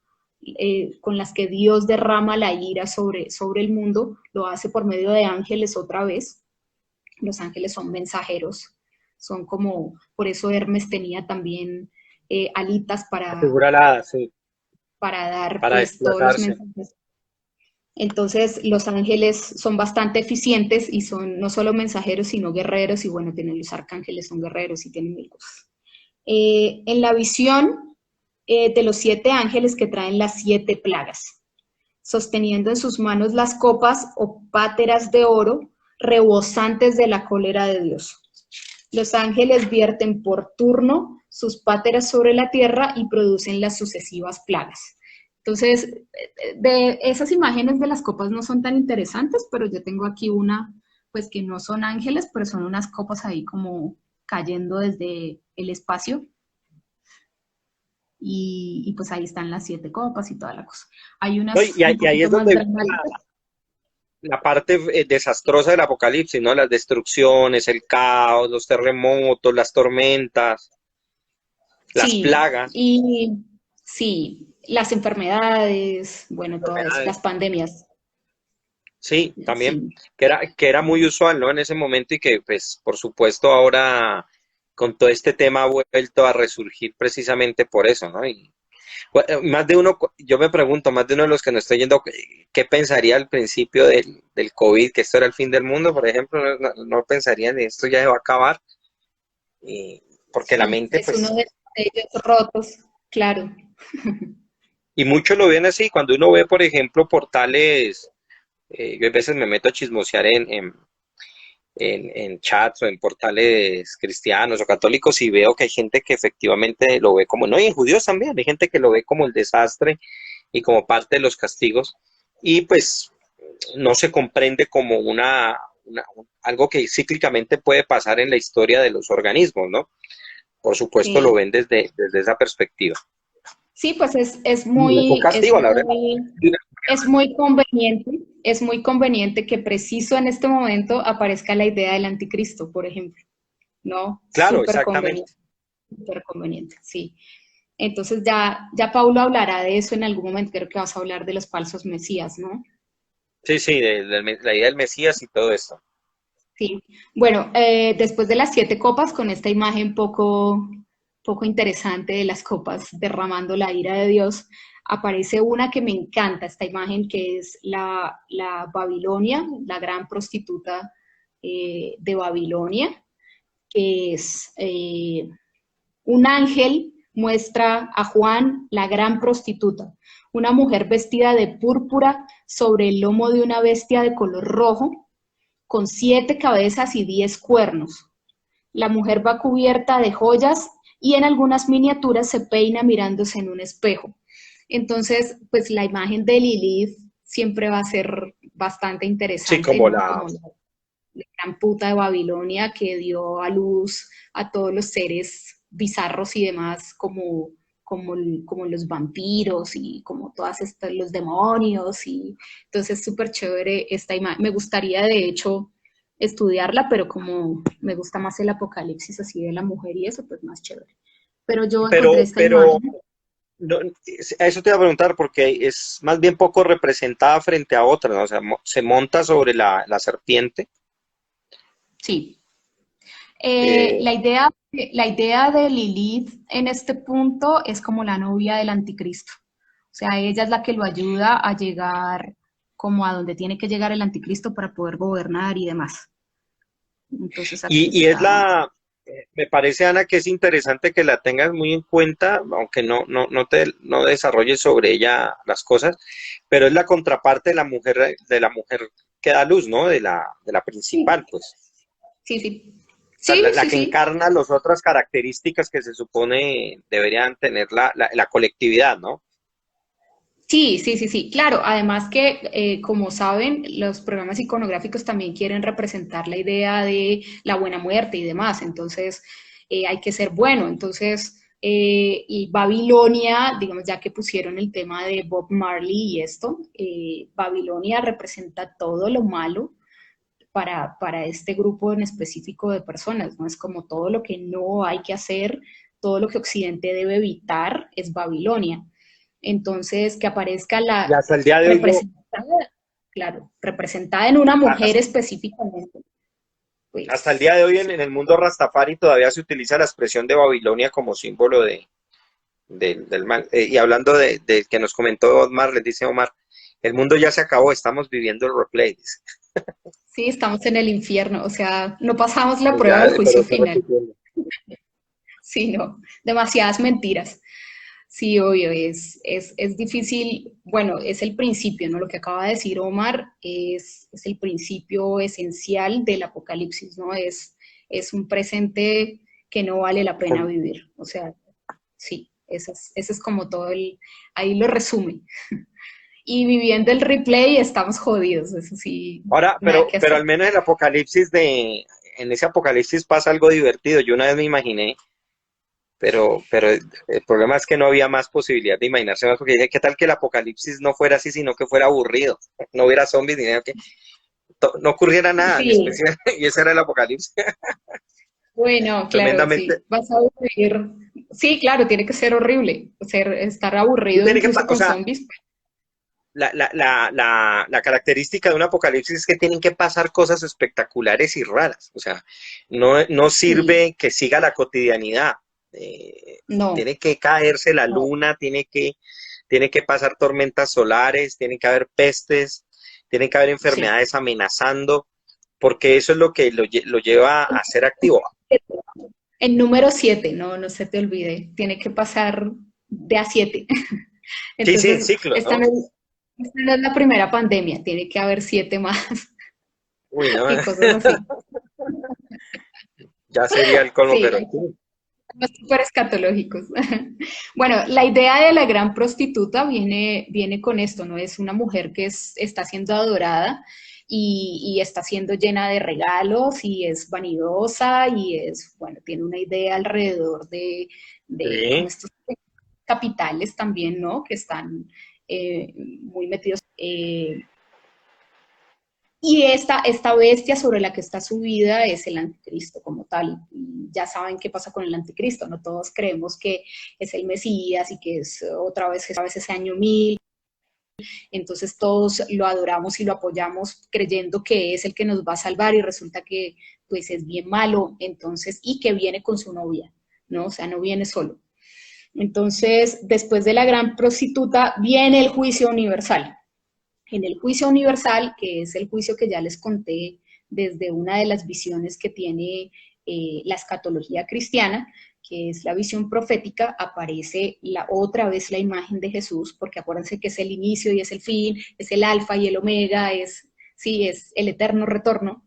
con las que Dios derrama la ira sobre el mundo, lo hace por medio de ángeles otra vez. Los ángeles son mensajeros, son como, por eso Hermes tenía también alitas La figura alada, sí, para dar para pues todos los desplazarse. mensajes. Entonces, los ángeles son bastante eficientes y son no solo mensajeros, sino guerreros, y bueno, tienen los arcángeles, son guerreros y tienen mil cosas. En la visión de los 7 ángeles que traen las 7 plagas, sosteniendo en sus manos las copas o páteras de oro, rebosantes de la cólera de Dios. Los ángeles vierten por turno sus páteras sobre la tierra y producen las sucesivas plagas. Entonces, de esas imágenes de las copas no son tan interesantes, pero yo tengo aquí una, pues que no son ángeles, pero son unas copas ahí como cayendo desde el espacio. Y pues ahí están las 7 copas y toda la cosa. Hay No, unas y un ahí es poquito más donde viene dramáticas. la parte desastrosa del apocalipsis, ¿no? Las destrucciones, el caos, los terremotos, las tormentas, las Sí, plagas, y sí, las enfermedades, bueno, todas las enfermedades. pandemias. Sí, también, Sí, que era muy usual, ¿no? En ese momento y que, pues, por supuesto, ahora con todo este tema ha vuelto a resurgir precisamente por eso, ¿no? Y más de uno, yo me pregunto, más de uno de los que nos estoy yendo, ¿qué pensaría al principio del COVID, que esto era el fin del mundo, por ejemplo? No pensarían, esto ya se va a acabar, y- porque la sí, mente, es uno pues, de ellos rotos, claro. y muchos lo ven así, cuando uno ve, por ejemplo, portales, yo a veces me meto a chismosear en chats o en portales cristianos o católicos y veo que hay gente que efectivamente lo ve como, no, y en judíos también, hay gente que lo ve como el desastre y como parte de los castigos y pues no se comprende como algo que cíclicamente puede pasar en la historia de los organismos, ¿no? Por supuesto lo Sí, ven desde esa perspectiva. sí, pues Y es un castigo, la verdad. es muy conveniente que preciso en este momento aparezca la idea del anticristo, por ejemplo, ¿no? Claro, exactamente. Súper conveniente, sí. Entonces ya Paulo hablará de eso en algún momento, creo que vas a hablar de los falsos mesías, ¿no? Sí, sí, la idea del Mesías y todo esto. Sí. Bueno, después de las 7 copas, con esta imagen poco interesante de las copas derramando la ira de Dios, aparece una que me encanta, esta imagen que es la Babilonia, la gran prostituta de Babilonia, que es un ángel muestra a Juan la gran prostituta, una mujer vestida de púrpura sobre el lomo de una bestia de color rojo, con 7 cabezas y 10 cuernos. La mujer va cubierta de joyas y en algunas miniaturas se peina mirándose en un espejo. Entonces, pues la imagen de Lilith siempre va a ser bastante Sí, interesante, como ¿no? la, Como la gran puta de Babilonia que dio a luz a todos los seres bizarros y demás, como los vampiros y como todas estas, los demonios, y entonces súper chévere esta imagen. Me gustaría de hecho estudiarla, pero como me gusta más el apocalipsis así de la mujer y eso, pues más chévere. Pero yo encontré esta Pero imagen. no, a eso te iba a preguntar, porque es más bien poco representada frente a otras, ¿no? O sea, se monta sobre la serpiente. Sí. eh, La idea de Lilith en este punto es como la novia del anticristo. O sea, ella es la que lo ayuda a llegar como a donde tiene que llegar el anticristo para poder gobernar y demás. Entonces aquí y es está. me parece, Ana, que es interesante que la tengas muy en cuenta, aunque no desarrolles sobre ella las cosas, pero es la contraparte de la mujer que da luz, ¿no? De la Sí, principal, pues. sí, sí. O sea, Sí, la sí, que sí. encarna las otras características que se supone deberían tener la colectividad, ¿no? Sí, sí, sí, sí, claro. Además que, como saben, los programas iconográficos también quieren representar la idea de la buena muerte y demás. Entonces, hay que ser bueno. Entonces, y Babilonia, digamos, ya que pusieron el tema de Bob Marley y esto, Babilonia representa todo lo malo para este grupo en específico de personas, ¿no? Es como todo lo que no hay que hacer, todo lo que Occidente debe evitar es Babilonia. Entonces, que aparezca Y la hasta el día de hoy, representada, claro, representada en una mujer hasta, específicamente, hasta el pues día de hoy sí, en el mundo Rastafari todavía se utiliza la expresión de Babilonia como símbolo del mal. Y hablando de que nos comentó Omar, les dice Omar, el mundo ya se acabó, estamos viviendo el replay. Dice. sí, estamos en el infierno, o sea, no pasamos la prueba Ya, del juicio pero está final, repitiendo. sí, no, demasiadas mentiras. Sí, obvio, es difícil, bueno, es el principio, ¿no? Lo que acaba de decir Omar es el principio esencial del apocalipsis, ¿no? Es un presente que no vale la pena Con- vivir. O sea, sí, ese es como todo ahí lo resume. Y viviendo el replay estamos jodidos, eso sí, Ahora, nada que pero hacer. al menos en ese apocalipsis pasa algo divertido. Yo una vez me imaginé, pero el problema es que no había más posibilidad de imaginarse más, porque dije, ¿qué tal que el apocalipsis no fuera así, sino que fuera aburrido? No hubiera zombies ni nada, que no ocurriera nada en Sí, especial, y ese era el apocalipsis. bueno, claro, Tremendamente. sí, vas a vivir. Sí, claro, tiene que ser horrible, estar Y aburrido incluso o con sea, zombies. la característica de un apocalipsis es que tienen que pasar cosas espectaculares y raras. O sea, no Sí, sirve que siga la cotidianidad. no, Tiene que caerse la no, luna, tiene que pasar tormentas solares, tiene que haber pestes, tiene que haber sí. enfermedades amenazando, porque eso es lo que lo lleva a ser activo. El número 7, no, no se te olvide, tiene que pasar de a 7. Sí, sí, en Entonces, ciclos, ¿no? esta no es la primera pandemia, tiene que haber 7 más Uy, no, y cosas así. ya sería el colmo, Sí, pero hay temas súper escatológicos. Bueno, la idea de la gran prostituta viene con esto, ¿no? Es una mujer que está siendo adorada y está siendo llena de regalos y es vanidosa y bueno, tiene una idea alrededor de como sí. estos capitales también, ¿no? Que están muy metidos. Y esta bestia sobre la que está subida es el anticristo como tal. Y ya saben qué pasa con el anticristo, ¿no? Todos creemos que es el Mesías y que es otra vez ese año 1000. Entonces todos lo adoramos y lo apoyamos creyendo que es el que nos va a salvar y resulta que pues es bien malo, entonces, y que viene con su novia, ¿no? O sea, no viene solo. Entonces, después de la gran prostituta viene el juicio universal. En el juicio universal, que es el juicio que ya les conté desde una de las visiones que tiene la escatología cristiana, que es la visión profética, aparece otra vez la imagen de Jesús, porque acuérdense que es el inicio y es el fin, es el alfa y el omega, sí, es el eterno retorno.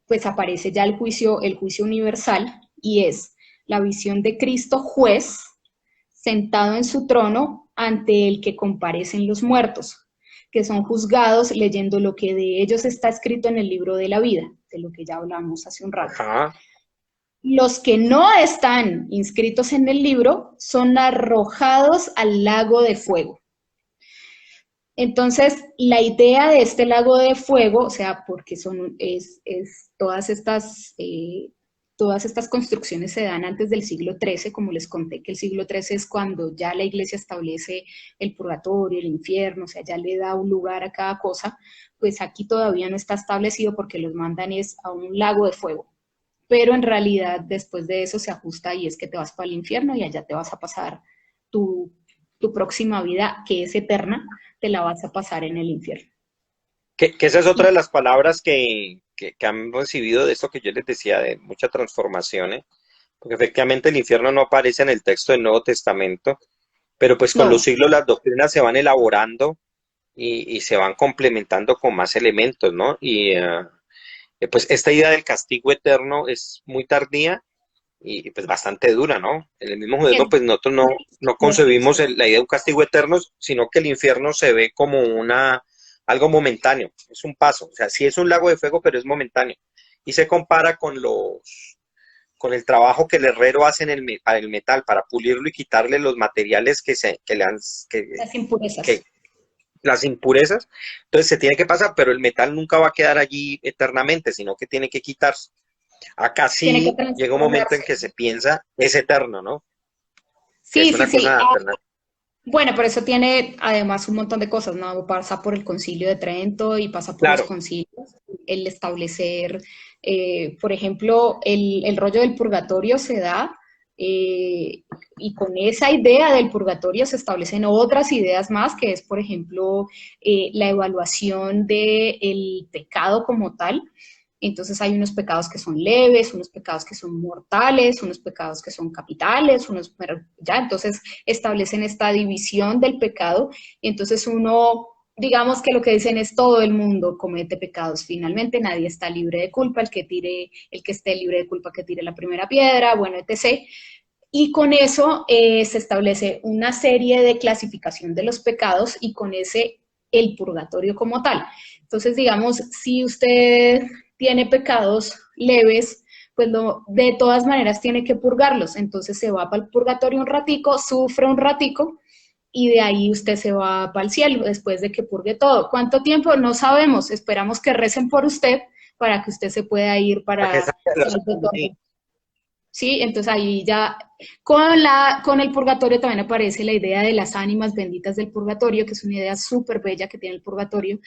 Pues aparece ya el juicio universal y es la visión de Cristo juez sentado en su trono ante el que comparecen los muertos. que son juzgados leyendo lo que de ellos está escrito en el libro de la vida, de lo que ya hablamos hace un rato. Ajá. Los que no están inscritos en el libro son arrojados al lago de fuego. Entonces, la idea de este lago de fuego, o sea, porque todas estas construcciones se dan antes del siglo XIII, como les conté, que el siglo XIII es cuando ya la iglesia establece el purgatorio, el infierno, o sea, ya le da un lugar a cada cosa, pues aquí todavía no está establecido porque los mandan es a un lago de fuego. Pero en realidad después de eso se ajusta y es que te vas para el infierno y allá te vas a pasar tu próxima vida, que es eterna, te la vas a pasar en el infierno. Que esa es otra de las palabras que han recibido de esto que yo les decía, de mucha transformación, ¿eh? Porque efectivamente el infierno no aparece en el texto del Nuevo Testamento, pero pues con los No, siglos las doctrinas se van elaborando y se van complementando con más elementos, ¿no? Pues esta idea del castigo eterno es muy tardía y pues bastante dura, ¿no? En el mismo es judaísmo pues nosotros no concebimos la idea de un castigo eterno, sino que el infierno se ve como algo momentáneo, es un paso, o sea, sí es un lago de fuego, pero es momentáneo. Y se compara con el trabajo que el herrero hace en el metal para pulirlo y quitarle los materiales las impurezas. que las impurezas, entonces se tiene que pasar, pero el metal nunca va a quedar allí eternamente, sino que tiene que quitarse. Acá Tiene que sí llega un momento en transformarse. que se piensa es eterno, ¿no? Que es Sí, sí, una sí. cosa alternativa. Bueno, pero eso tiene además un montón de cosas, ¿no? Pasa por el Concilio de Trento y pasa por los Claro, concilios, el establecer, por ejemplo, el rollo del purgatorio se da y con esa idea del purgatorio se establecen otras ideas más, que es, por ejemplo, la evaluación del pecado como tal. Entonces hay unos pecados que son leves, unos pecados que son mortales, unos pecados que son capitales, ya, entonces establecen esta división del pecado y entonces uno, digamos que lo que dicen es todo el mundo comete pecados finalmente, nadie está libre de culpa, el que esté libre de culpa que tire la primera piedra, bueno, etc. Y con eso se establece una serie de clasificación de los pecados y con ese el purgatorio como tal. Entonces, digamos, si usted tiene pecados leves, pues de todas maneras tiene que purgarlos. Entonces se va para el purgatorio un ratico, sufre un ratico y de ahí usted se va para el cielo después de que purgue todo. ¿Cuánto tiempo? No sabemos. Esperamos que recen por usted para que usted se pueda ir para que para salga la salvo sí. eterno. ¿Sí? Entonces ahí ya, con el purgatorio también aparece la idea de las ánimas benditas del purgatorio, que es una idea súper bella que tiene el purgatorio.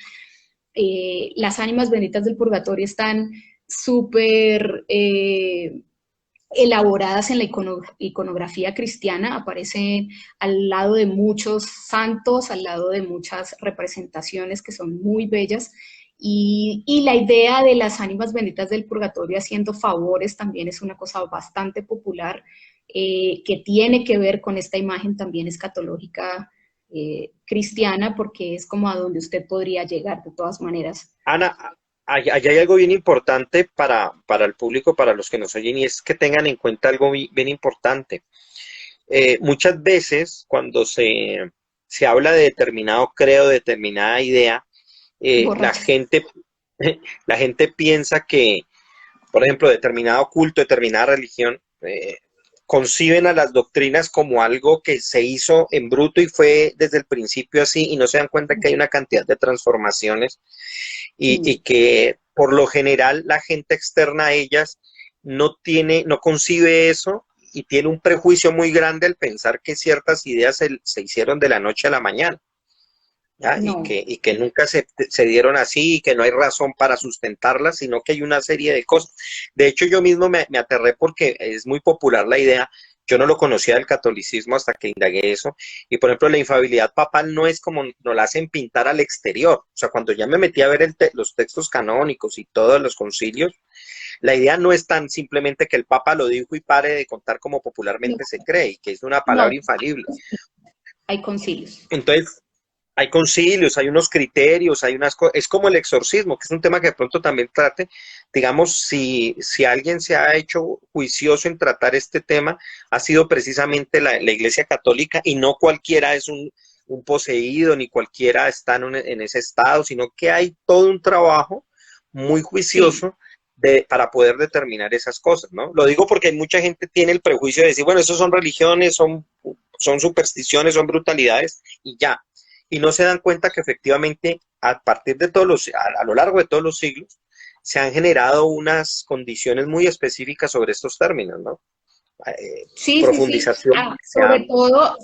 Las ánimas benditas del purgatorio están súper elaboradas en la iconografía cristiana, aparecen al lado de muchos santos, al lado de muchas representaciones que son muy bellas. Y la idea de las ánimas benditas del purgatorio haciendo favores también es una cosa bastante popular que tiene que ver con esta imagen también escatológica cristiana, porque es como a donde usted podría llegar de todas maneras. Ana, allá hay algo bien importante para el público, para los que nos oyen, y es que tengan en cuenta algo bien importante. Muchas veces cuando se habla de determinado credo, de determinada idea, la Borracha. gente, la gente piensa que, por ejemplo, determinado culto, determinada religión, conciben a las doctrinas como algo que se hizo en bruto y fue desde el principio así y no se dan cuenta que hay una cantidad de transformaciones y que por lo general la gente externa a ellas no concibe eso y tiene un prejuicio muy grande al pensar que ciertas ideas se hicieron de la noche a la mañana. ¿Ya? No, Y que nunca se dieron así y que no hay razón para sustentarlas, sino que hay una serie de cosas. De hecho, yo mismo me aterré porque es muy popular la idea, yo no lo conocía del catolicismo hasta que indagué eso, y por ejemplo la infalibilidad papal no es como nos la hacen pintar al exterior, o sea, cuando ya me metí a ver los textos canónicos y todos los concilios, la idea no es tan simplemente que el papa lo dijo y pare de contar como no, popularmente se cree, y que es una no, palabra infalible. hay concilios. Entonces, hay concilios, hay unos criterios, hay unas cosas, es como el exorcismo, que es un tema que de pronto también trate, digamos, si alguien se ha hecho juicioso en tratar este tema, ha sido precisamente la Iglesia Católica y no cualquiera es un poseído ni cualquiera está en ese estado, sino que hay todo un trabajo muy Sí, juicioso para poder determinar esas cosas, ¿no? Lo digo porque mucha gente tiene el prejuicio de decir, bueno, esos son religiones, son supersticiones, son brutalidades y ya. Y no se dan cuenta que efectivamente a partir de a lo largo de todos los siglos, se han generado unas condiciones muy específicas sobre estos términos, ¿no? sí, sí, sí. Profundización. Ah,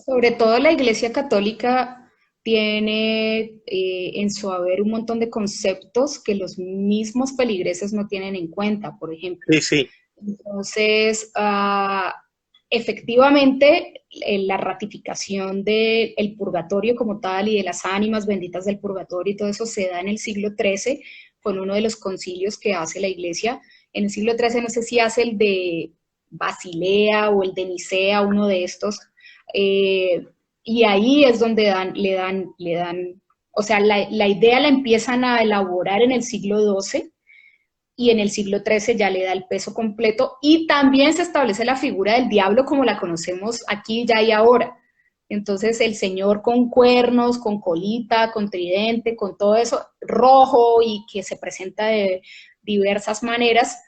sobre todo la Iglesia Católica tiene en su haber un montón de conceptos que los mismos feligreses no tienen en cuenta, por ejemplo. Sí, sí, Entonces, efectivamente, la ratificación del purgatorio como tal y de las ánimas benditas del purgatorio y todo eso se da en el siglo XIII, con uno de los concilios que hace la Iglesia. En el siglo XIII no sé si hace el de Basilea o el de Nicea, uno de estos, eh, y ahí es donde le dan, o sea, la idea la empiezan a elaborar en el siglo XII y en el siglo XIII ya le da el peso completo y también se establece la figura del diablo como la conocemos aquí, ya y ahora. Entonces el señor con cuernos, con colita, con tridente, con todo eso rojo y que se presenta de diversas maneras,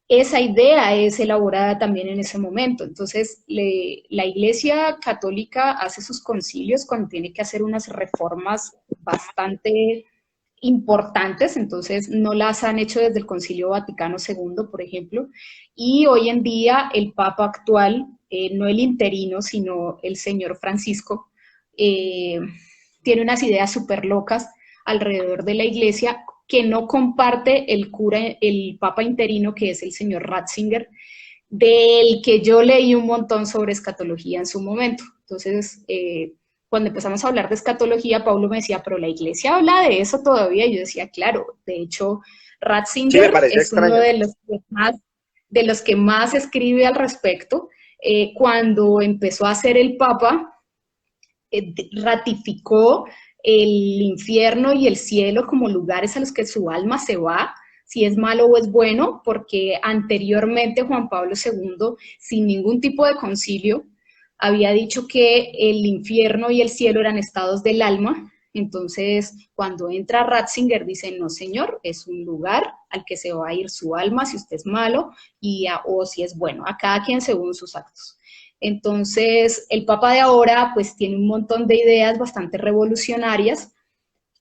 esa idea es elaborada también en ese momento. Entonces, la Iglesia Católica hace sus concilios cuando tiene que hacer unas reformas bastante importantes, entonces no las han hecho desde el Concilio Vaticano II, por ejemplo, y hoy en día el Papa actual, no el interino, sino el señor Francisco, eh, tiene unas ideas súper locas alrededor de la Iglesia que no comparte el cura, el Papa interino, que es el señor Ratzinger, del que yo leí un montón sobre escatología en su momento. Entonces, cuando empezamos a hablar de escatología, Pablo me decía, pero la iglesia habla de eso todavía. Y yo decía, claro, de hecho, sí, me Ratzinger pareció es uno extraño. de los que más escribe al respecto. Cuando empezó a ser el Papa, ratificó el infierno y el cielo como lugares a los que su alma se va, si es malo o es bueno, porque anteriormente Juan Pablo II, sin ningún tipo de concilio, había dicho que el infierno y el cielo eran estados del alma. Entonces, cuando entra Ratzinger, dice, no señor, es un lugar al que se va a ir su alma si usted es malo o si es bueno, a cada quien según sus actos. Entonces, el Papa de ahora pues tiene un montón de ideas bastante revolucionarias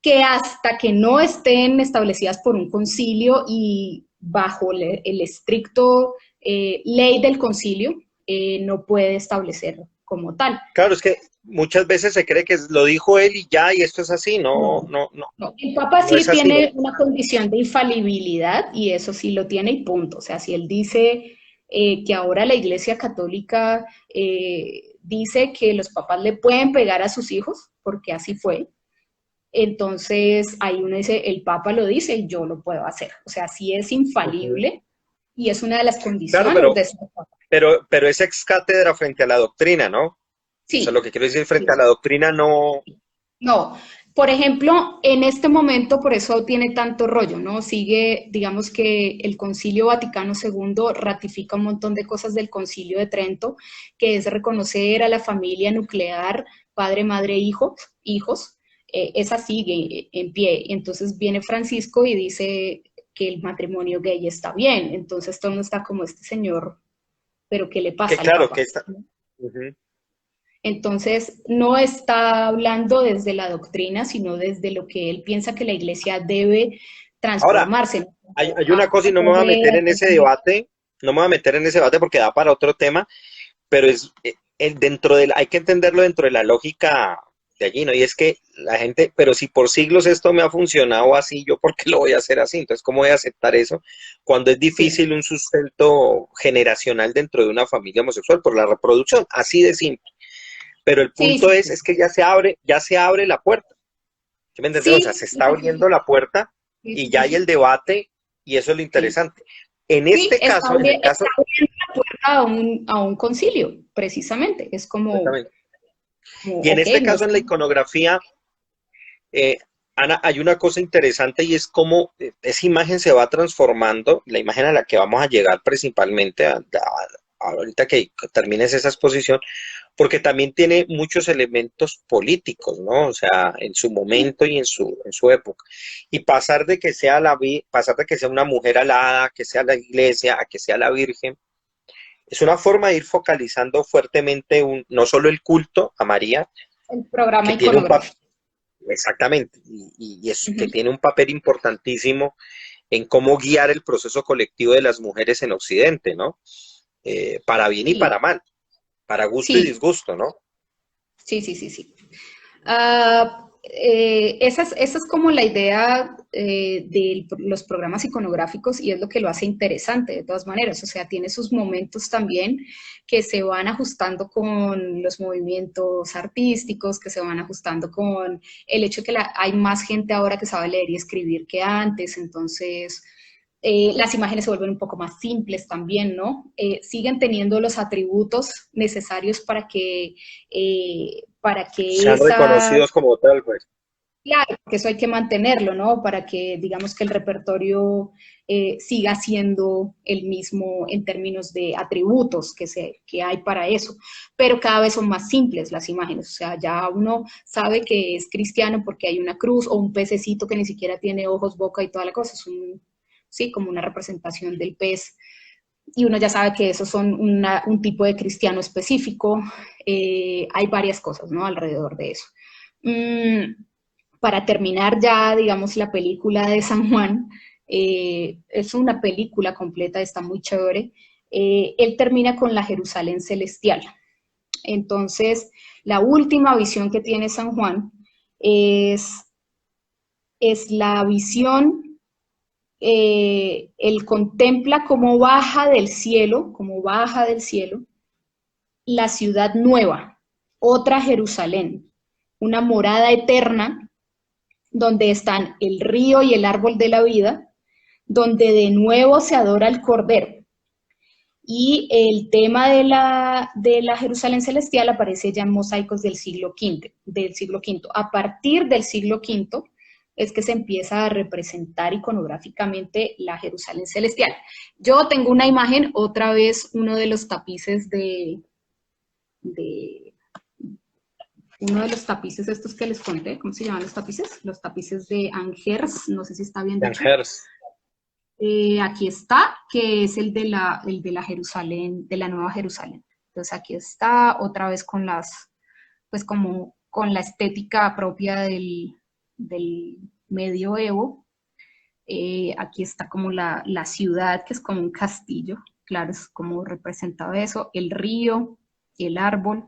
que hasta que no estén establecidas por un concilio y bajo el estricto ley del concilio, no puede establecer como tal. Claro, es que muchas veces se cree que lo dijo él y ya, y esto es así. No, No, no, no, no. El Papa no es sí así. tiene una condición de infalibilidad y eso sí lo tiene y punto. O sea, si él dice que ahora la Iglesia Católica dice que los papás le pueden pegar a sus hijos, porque así fue, entonces ahí uno dice, el Papa lo dice y yo lo puedo hacer. O sea, sí es Ujú. infalible y es una de las Claro, condiciones de ser Papa. pero es ex cátedra frente a la doctrina, ¿no? O sea, lo Sí, que quiero decir frente a sí. la doctrina no. No, por ejemplo, en este momento, por eso tiene tanto rollo, ¿no? Sigue, digamos que el Concilio Vaticano II ratifica un montón de cosas del Concilio de Trento, que es reconocer a la familia nuclear, padre, madre, hijos, esa sigue en pie. Entonces viene Francisco y dice que el matrimonio gay está bien. Entonces todo no está como este señor, pero ¿qué le Que pasa al claro, que Papa? está. Ujú. Entonces, no está hablando desde la doctrina, sino desde lo que él piensa que la iglesia debe Ahora, transformarse, ¿no? hay una A cosa y no me voy a meter correr, en ese debate, no me voy a meter en ese debate porque da para otro tema, pero es hay que entenderlo dentro de la lógica de allí, ¿no? Y es que la gente, pero si por siglos esto me ha funcionado así, ¿yo por qué lo voy a hacer así? Entonces, ¿cómo voy a aceptar eso cuando es sí, difícil un sustento generacional dentro de una familia homosexual por la reproducción? Así de simple. Pero el sí, punto sí, es que ya se abre la puerta. ¿Sí me entiendes? O sea, sí, se sí, está sí, abriendo la puerta sí, y sí, ya sí, hay el sí, debate y eso es lo sí, interesante. En sí, este caso, en el está caso, abriendo la puerta a un concilio, precisamente. Es como, y en ok, este no caso en la estamos. iconografía, eh, Ana, hay una cosa interesante y es cómo esa imagen se va transformando, la imagen a la que vamos a llegar principalmente ahorita que termines esa exposición, porque también tiene muchos elementos políticos, ¿no? O sea, en su momento y en su época. Y pasar de que sea una mujer alada, que sea la iglesia, a que sea la Virgen, es una forma de ir focalizando fuertemente no solo el culto a María, El programa que tiene un papel, iconográfico. exactamente, y es que Ujú. tiene un papel importantísimo en cómo guiar el proceso colectivo de las mujeres en Occidente, ¿no? Para bien y para Sí, mal, para gusto y sí, disgusto, ¿no? sí, sí, sí, sí. Esa es como la idea de los programas iconográficos y es lo que lo hace interesante de todas maneras. O sea, tiene sus momentos también que se van ajustando con los movimientos artísticos, que se van ajustando con el hecho de que hay más gente ahora que sabe leer y escribir que antes. Entonces, las imágenes se vuelven un poco más simples también, ¿no? Siguen teniendo los atributos necesarios para que Sean esa. reconocidos como tal, pues. Claro, que eso hay que mantenerlo, ¿no? Para que digamos que el repertorio siga siendo el mismo en términos de atributos que hay para eso. Pero cada vez son más simples las imágenes. O sea, ya uno sabe que es cristiano porque hay una cruz o un pececito que ni siquiera tiene ojos, boca y toda la cosa. Sí, como una representación del pez. Y uno ya sabe que esos son un tipo de cristiano específico. Hay varias cosas, ¿no? Alrededor de eso. Para terminar ya, digamos, la película de San Juan, es una película completa, está muy chévere. Él termina con la Jerusalén celestial. Entonces, la última visión que tiene San Juan es, es la visión, él contempla cómo baja del cielo la ciudad nueva, otra Jerusalén, una morada eterna donde están el río y el árbol de la vida, donde de nuevo se adora al Cordero. Y el tema de la Jerusalén celestial aparece ya en mosaicos del siglo V. A partir del siglo V es que se empieza a representar iconográficamente la Jerusalén celestial. Yo tengo una imagen, otra vez uno de los tapices de uno de los tapices estos que les conté, ¿cómo se llaman los tapices? Los tapices de Angers, no sé si está bien Jan dicho. Hers. Aquí está, que es el de la Jerusalén, de la Nueva Jerusalén. Entonces aquí está, otra vez pues como con la estética propia del medioevo. Aquí está como la ciudad, que es como un castillo, claro, es como representado eso, el río, el árbol,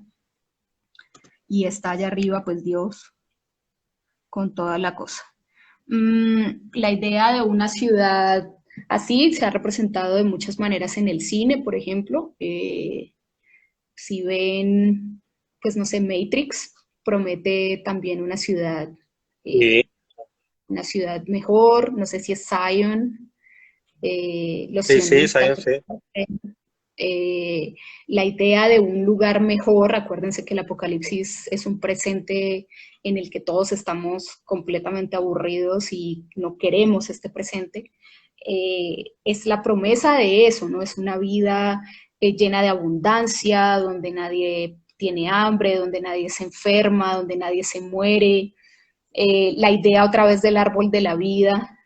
y está allá arriba, pues Dios, con toda la cosa. La idea de una ciudad así se ha representado de muchas maneras en el cine, por ejemplo. Si ven, pues no sé, Matrix promete también Sí, una ciudad mejor, no sé si es Zion, los sí, sí, sionistas. Zion, sí. eh, la idea de un lugar mejor, acuérdense que el apocalipsis es un presente en el que todos estamos completamente aburridos y no queremos este presente, es la promesa de eso, ¿no? Es una vida llena de abundancia, donde nadie tiene hambre, donde nadie se enferma, donde nadie se muere. La idea otra vez del árbol de la vida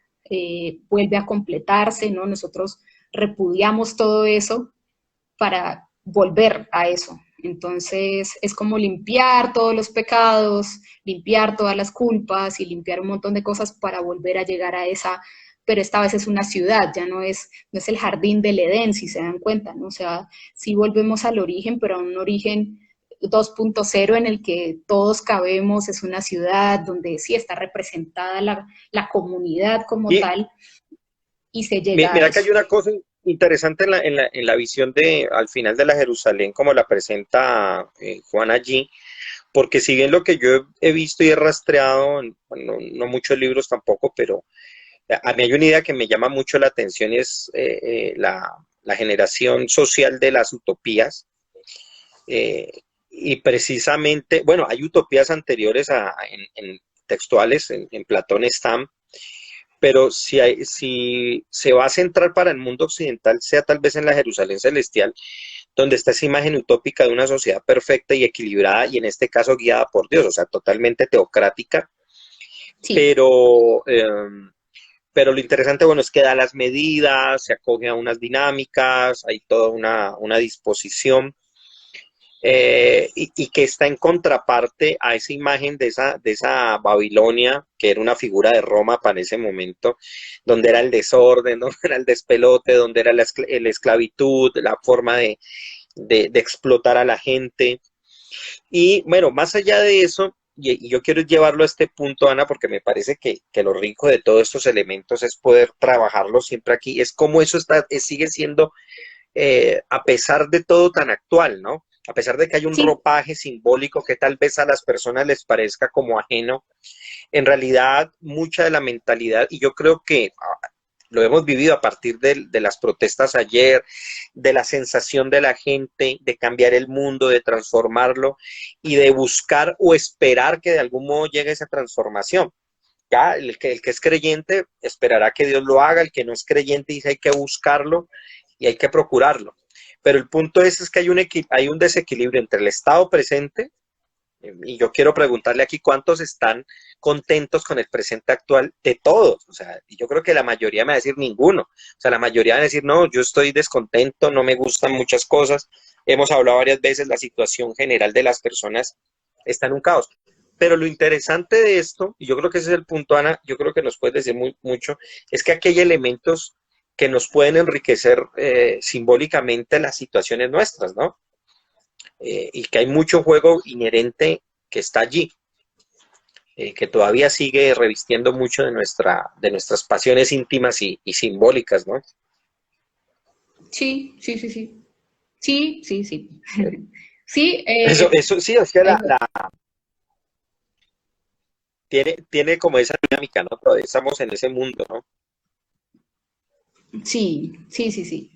vuelve a completarse, ¿no? Nosotros repudiamos todo eso para volver a eso. Entonces es como limpiar todos los pecados, limpiar todas las culpas y limpiar un montón de cosas para volver a llegar a esa, pero esta vez es una ciudad, ya no es el jardín del Edén, si se dan cuenta, ¿no? O sea, sí volvemos al origen, pero a un origen 2.0 en el que todos cabemos, es una ciudad donde sí está representada la comunidad como Y tal y se llega a mira que eso. hay una cosa interesante en la visión al final de la Jerusalén, como la presenta Juan allí, porque si bien lo que yo he visto y he rastreado, bueno, no muchos libros tampoco, pero a mí hay una idea que me llama mucho la atención y es la generación social de las utopías. eh, y precisamente, bueno, hay utopías anteriores en textuales, en Platón están, pero si se va a centrar para el mundo occidental, sea tal vez en la Jerusalén celestial, donde está esa imagen utópica de una sociedad perfecta y equilibrada, y en este caso guiada por Dios, o sea, totalmente teocrática, Sí, pero, pero lo interesante, bueno, es que da las medidas, se acoge a unas dinámicas, hay toda una disposición, y que está en contraparte a esa imagen de esa Babilonia, que era una figura de Roma para ese momento, donde era el desorden, donde era el despelote, donde era la esclavitud, la forma de explotar a la gente. Y bueno, más allá de eso, y yo quiero llevarlo a este punto, Ana, porque me parece que lo rico de todos estos elementos es poder trabajarlos siempre aquí, es cómo eso sigue siendo, a pesar de todo, tan actual, ¿no? A pesar de que hay un sí, ropaje simbólico que tal vez a las personas les parezca como ajeno, en realidad mucha de la mentalidad, y yo creo que lo hemos vivido a partir de las protestas ayer, de la sensación de la gente, de cambiar el mundo, de transformarlo y de buscar o esperar que de algún modo llegue esa transformación. Ya, el que es creyente esperará que Dios lo haga, el que no es creyente dice hay que buscarlo y hay que procurarlo. Pero el punto es que hay un desequilibrio entre el estado presente, y yo quiero preguntarle aquí cuántos están contentos con el presente actual de todos. O sea, y yo creo que la mayoría me va a decir ninguno. O sea, la mayoría va a decir, no, yo estoy descontento, no me gustan muchas cosas. Hemos hablado varias veces, la situación general de las personas está en un caos. Pero lo interesante de esto, y yo creo que ese es el punto, Ana, yo creo que nos puedes decir mucho, es que aquí hay elementos que nos pueden enriquecer, simbólicamente las situaciones nuestras, ¿no? Y que hay mucho juego inherente que está allí, que todavía sigue revistiendo mucho de nuestras pasiones íntimas y simbólicas, ¿no? sí, sí, sí, sí. Sí, sí, sí. Sí, Eso sí, es que hay- tiene como esa dinámica, ¿no? Todavía estamos en ese mundo, ¿no? sí, sí, sí, sí.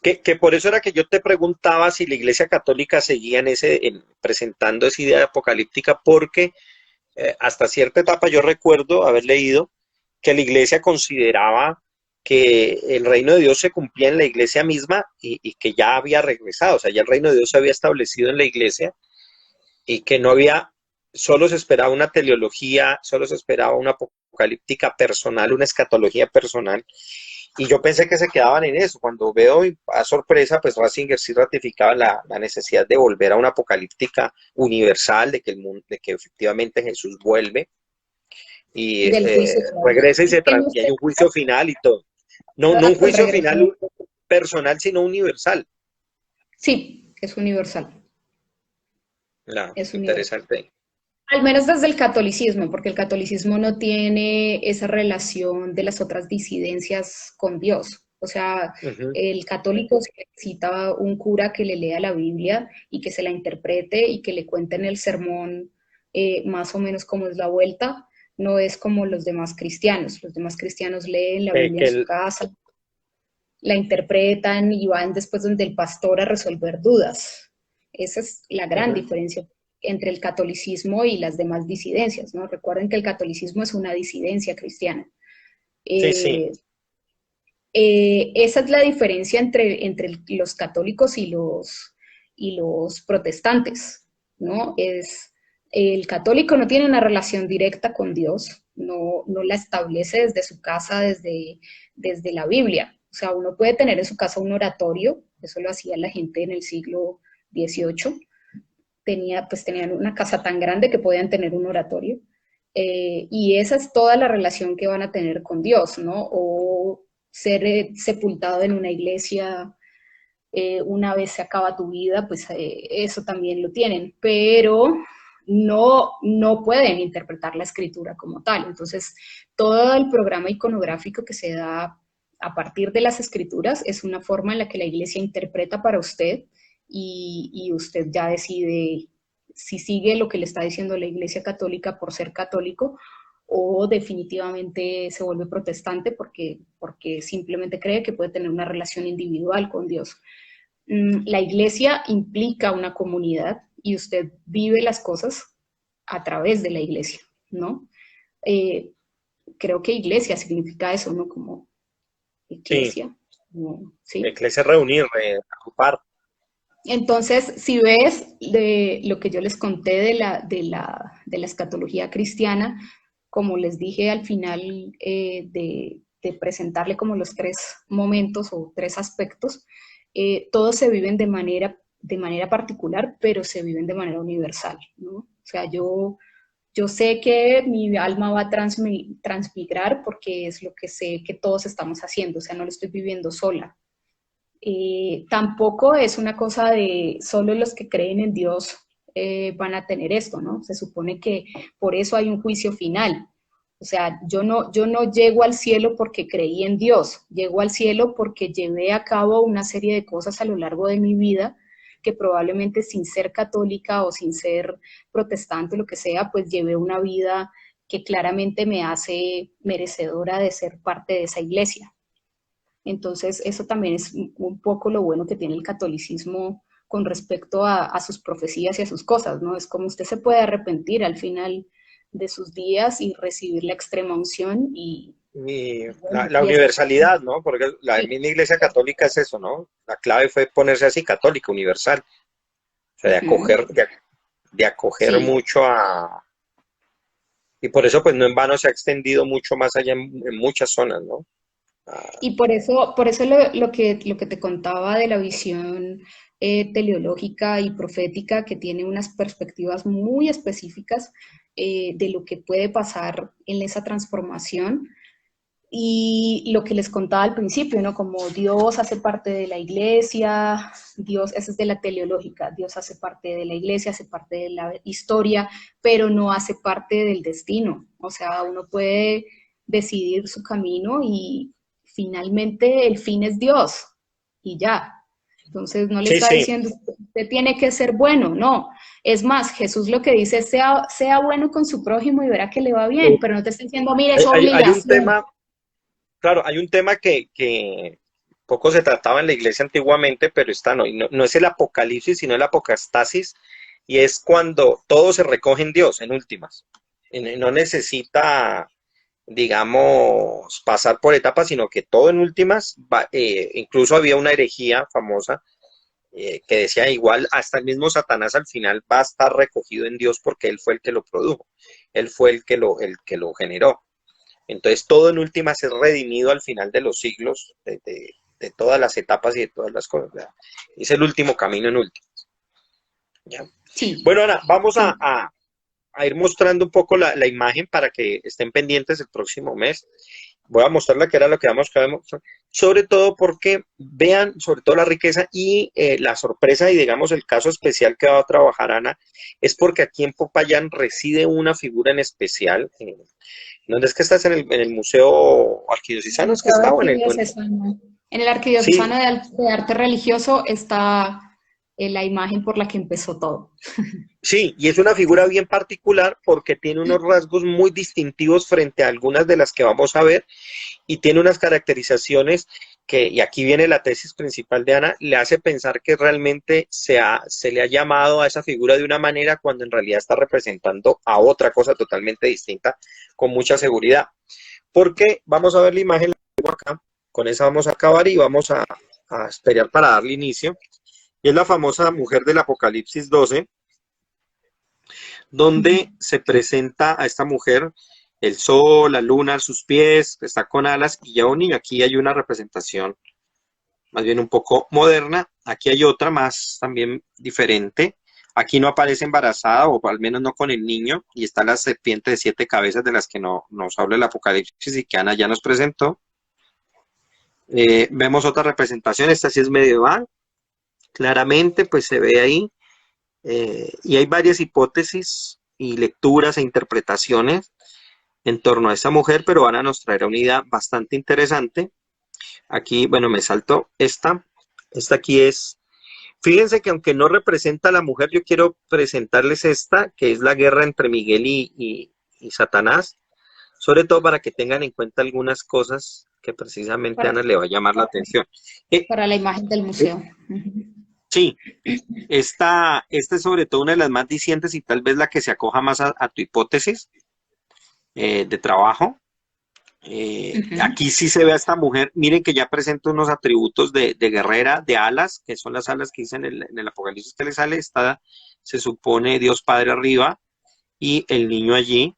Que por eso era que yo te preguntaba si la Iglesia Católica seguía presentando esa idea apocalíptica, porque hasta cierta etapa yo recuerdo haber leído que la Iglesia consideraba que el reino de Dios se cumplía en la Iglesia misma, y que ya había regresado, o sea, ya el reino de Dios se había establecido en la Iglesia, y que no había, solo se esperaba una teleología, solo se esperaba una apocalíptica personal, una escatología personal, y yo pensé que se quedaban en eso. Cuando veo, a sorpresa, pues Ratzinger sí ratificaba la necesidad de volver a una apocalíptica universal, de que el mundo, de que efectivamente Jesús vuelve y Del juicio final. regresa Es que no y sé, hay un juicio final y todo. No, no un el juicio regreso. final personal, sino universal. Sí, es universal, No, es universal. interesante. Al menos desde el catolicismo, porque el catolicismo no tiene esa relación de las otras disidencias con Dios. O sea, Ujú. el católico sí necesita un cura que le lea la Biblia y que se la interprete y que le cuente en el sermón, más o menos cómo es la vuelta. No es como los demás cristianos. Los demás cristianos leen la Biblia Que en su casa, la interpretan y van después donde el pastor a resolver dudas. Esa es la gran ujú. diferencia entre el catolicismo y las demás disidencias, ¿no? Recuerden que el catolicismo es una disidencia cristiana. Sí, sí. Eh, esa es la diferencia entre los católicos y los protestantes, ¿no? Es, el católico no tiene una relación directa con Dios, no la establece desde su casa, desde la Biblia. O sea, uno puede tener en su casa un oratorio, eso lo hacía la gente en el siglo XVIII, tenían una casa tan grande que podían tener un oratorio. Y esa es toda la relación que van a tener con Dios, ¿no? O ser sepultado en una iglesia una vez se acaba tu vida, pues eso también lo tienen, pero no pueden interpretar la escritura como tal. Entonces, todo el programa iconográfico que se da a partir de las escrituras es una forma en la que la iglesia interpreta para usted y usted ya decide si sigue lo que le está diciendo la iglesia católica por ser católico o definitivamente se vuelve protestante porque simplemente cree que puede tener una relación individual con Dios. La iglesia implica una comunidad y usted vive las cosas a través de la iglesia, ¿no? Eh, Creo que iglesia significa eso, ¿no? Como Sí. iglesia, ¿no? ¿Sí? Iglesia reunir, agrupar. Entonces, si ves de lo que yo les conté de la escatología cristiana, como les dije al final de presentarle como los tres momentos o tres aspectos, todos se viven de manera particular, pero se viven de manera universal, ¿no? O sea, yo sé que mi alma va a transmigrar porque es lo que sé que todos estamos haciendo, o sea, no lo estoy viviendo sola. Tampoco es una cosa de solo los que creen en Dios van a tener esto, ¿no? Se supone que por eso hay un juicio final. O sea, yo no llego al cielo porque creí en Dios, llego al cielo porque llevé a cabo una serie de cosas a lo largo de mi vida que probablemente sin ser católica o sin ser protestante, lo que sea, pues llevé una vida que claramente me hace merecedora de ser parte de esa iglesia. Entonces, eso también es un poco lo bueno que tiene el catolicismo con respecto a sus profecías y a sus cosas, ¿no? Es como usted se puede arrepentir al final de sus días y recibir la extrema unción Y bueno, la y eso. universalidad, ¿no? Porque la Sí. misma iglesia católica es eso, ¿no? La clave fue ponerse así, católica, universal. O sea, Ujú. de acoger Sí, mucho a... Y por eso, pues, no en vano se ha extendido mucho más allá en muchas zonas, ¿no? Ah, y por eso lo que te contaba de la visión teleológica y profética, que tiene unas perspectivas muy específicas de lo que puede pasar en esa transformación. Y lo que les contaba al principio, ¿no? Como Dios hace parte de la iglesia, Dios, esa es de la teleológica, Dios hace parte de la iglesia, hace parte de la historia, pero no hace parte del destino. O sea, uno puede decidir su camino y finalmente el fin es Dios y ya. Entonces no le sí, está sí. diciendo, usted tiene que ser bueno, no. Es más, Jesús lo que dice es, sea bueno con su prójimo y verá que le va bien, pero no te está diciendo, mire, es Hay un obligación. tema, claro, hay un tema que poco se trataba en la iglesia antiguamente, pero está, no es el apocalipsis, sino el apocastasis, y es cuando todo se recoge en Dios, en últimas. No necesita, digamos, pasar por etapas, sino que todo en últimas, incluso había una herejía famosa que decía igual, hasta el mismo Satanás al final va a estar recogido en Dios porque él fue el que lo produjo, él fue el que lo generó. Entonces todo en últimas es redimido al final de los siglos, de todas las etapas y de todas las cosas, ¿verdad? Es el último camino en últimas. ¿Ya? Sí, Bueno, Ana, vamos sí. a ir mostrando un poco la imagen para que estén pendientes el próximo mes. Voy a mostrarla que era lo que vamos a mostrar, sobre todo porque vean, sobre todo la riqueza y la sorpresa y digamos el caso especial que va a trabajar Ana, es porque aquí en Popayán reside una figura en especial. ¿Dónde es que estás? ¿En el Museo En el Arquidiocesano es que Museo está? Arquidiocesano. En el Sí, Arquidiocesano de Arte Religioso está la imagen por la que empezó todo. sí, y es una figura bien particular porque tiene unos rasgos muy distintivos frente a algunas de las que vamos a ver y tiene unas caracterizaciones que, y aquí viene la tesis principal de Ana, le hace pensar que realmente se le ha llamado a esa figura de una manera cuando en realidad está representando a otra cosa totalmente distinta con mucha seguridad. Porque vamos a ver la imagen, la tengo acá, con esa vamos a acabar y vamos a esperar para darle inicio. Y es la famosa mujer del Apocalipsis 12, donde se presenta a esta mujer el sol, la luna, sus pies, está con alas y ya un niño. Aquí hay una representación más bien un poco moderna. Aquí hay otra más también diferente. Aquí no aparece embarazada o al menos no con el niño y está la serpiente de 7 cabezas de las que nos habla el Apocalipsis y que Ana ya nos presentó. Vemos otra representación, esta sí es medieval, claramente pues se ve ahí y hay varias hipótesis y lecturas e interpretaciones en torno a esta mujer, pero Ana nos traerá una idea bastante interesante. Aquí, bueno, me salto esta aquí es, fíjense que aunque no representa a la mujer, yo quiero presentarles esta, que es la guerra entre Miguel y Satanás, sobre todo para que tengan en cuenta algunas cosas que precisamente a Para, Ana le va a llamar la atención. Eh, para la imagen del eh, museo. Ujú. sí, esta es sobre todo una de las más dicientes y tal vez la que se acoja más a tu hipótesis de trabajo. Ujú. Aquí sí se ve a esta mujer, miren que ya presenta unos atributos de guerrera, de alas, que son las alas que dicen en el Apocalipsis que le sale, está, se supone Dios Padre arriba y el niño allí.